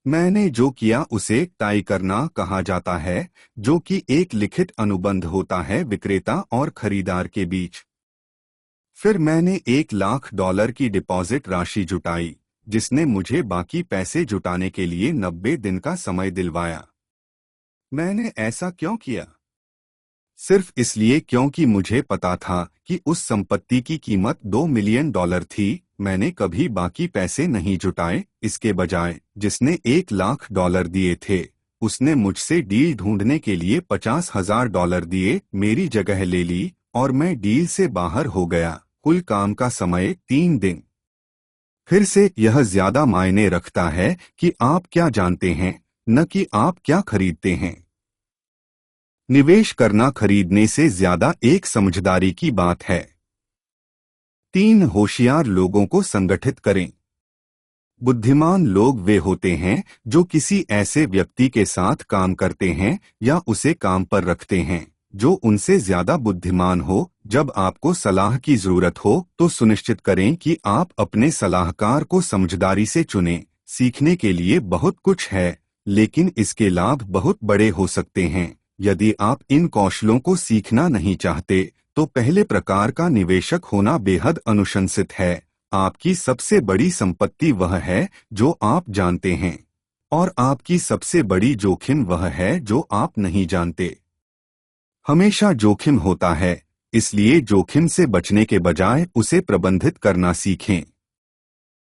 S1: मैंने जो किया उसे टाई करना कहा जाता है, जो कि एक लिखित अनुबंध होता है विक्रेता और खरीदार के बीच। फिर मैंने $1 लाख की डिपॉजिट राशि जुटाई, जिसने मुझे बाकी पैसे जुटाने के लिए 90 दिन का समय दिलवाया। मैंने ऐसा क्यों किया? सिर्फ इसलिए क्योंकि मुझे पता था कि उस संपत्ति की कीमत $2 मिलियन थी। मैंने कभी बाकी पैसे नहीं जुटाए। इसके बजाय जिसने $1 लाख दिए थे, उसने मुझसे डील ढूंढने के लिए $50,000 दिए, मेरी जगह ले ली, और मैं डील से बाहर हो गया। कुल काम का समय 3 दिन। फिर से यह ज्यादा मायने रखता है कि आप क्या जानते हैं, न कि आप क्या खरीदते हैं। निवेश करना खरीदने से ज्यादा एक समझदारी की बात है। 3 होशियार लोगों को संगठित करें। बुद्धिमान लोग वे होते हैं जो किसी ऐसे व्यक्ति के साथ काम करते हैं या उसे काम पर रखते हैं जो उनसे ज्यादा बुद्धिमान हो। जब आपको सलाह की जरूरत हो तो सुनिश्चित करें कि आप अपने सलाहकार को समझदारी से चुनें। सीखने के लिए बहुत कुछ है, लेकिन इसके लाभ बहुत बड़े हो सकते हैं। यदि आप इन कौशलों को सीखना नहीं चाहते तो पहले प्रकार का निवेशक होना बेहद अनुशंसित है। आपकी सबसे बड़ी संपत्ति वह है जो आप जानते हैं, और आपकी सबसे बड़ी जोखिम वह है जो आप नहीं जानते। हमेशा जोखिम होता है, इसलिए जोखिम से बचने के बजाय उसे प्रबंधित करना सीखें।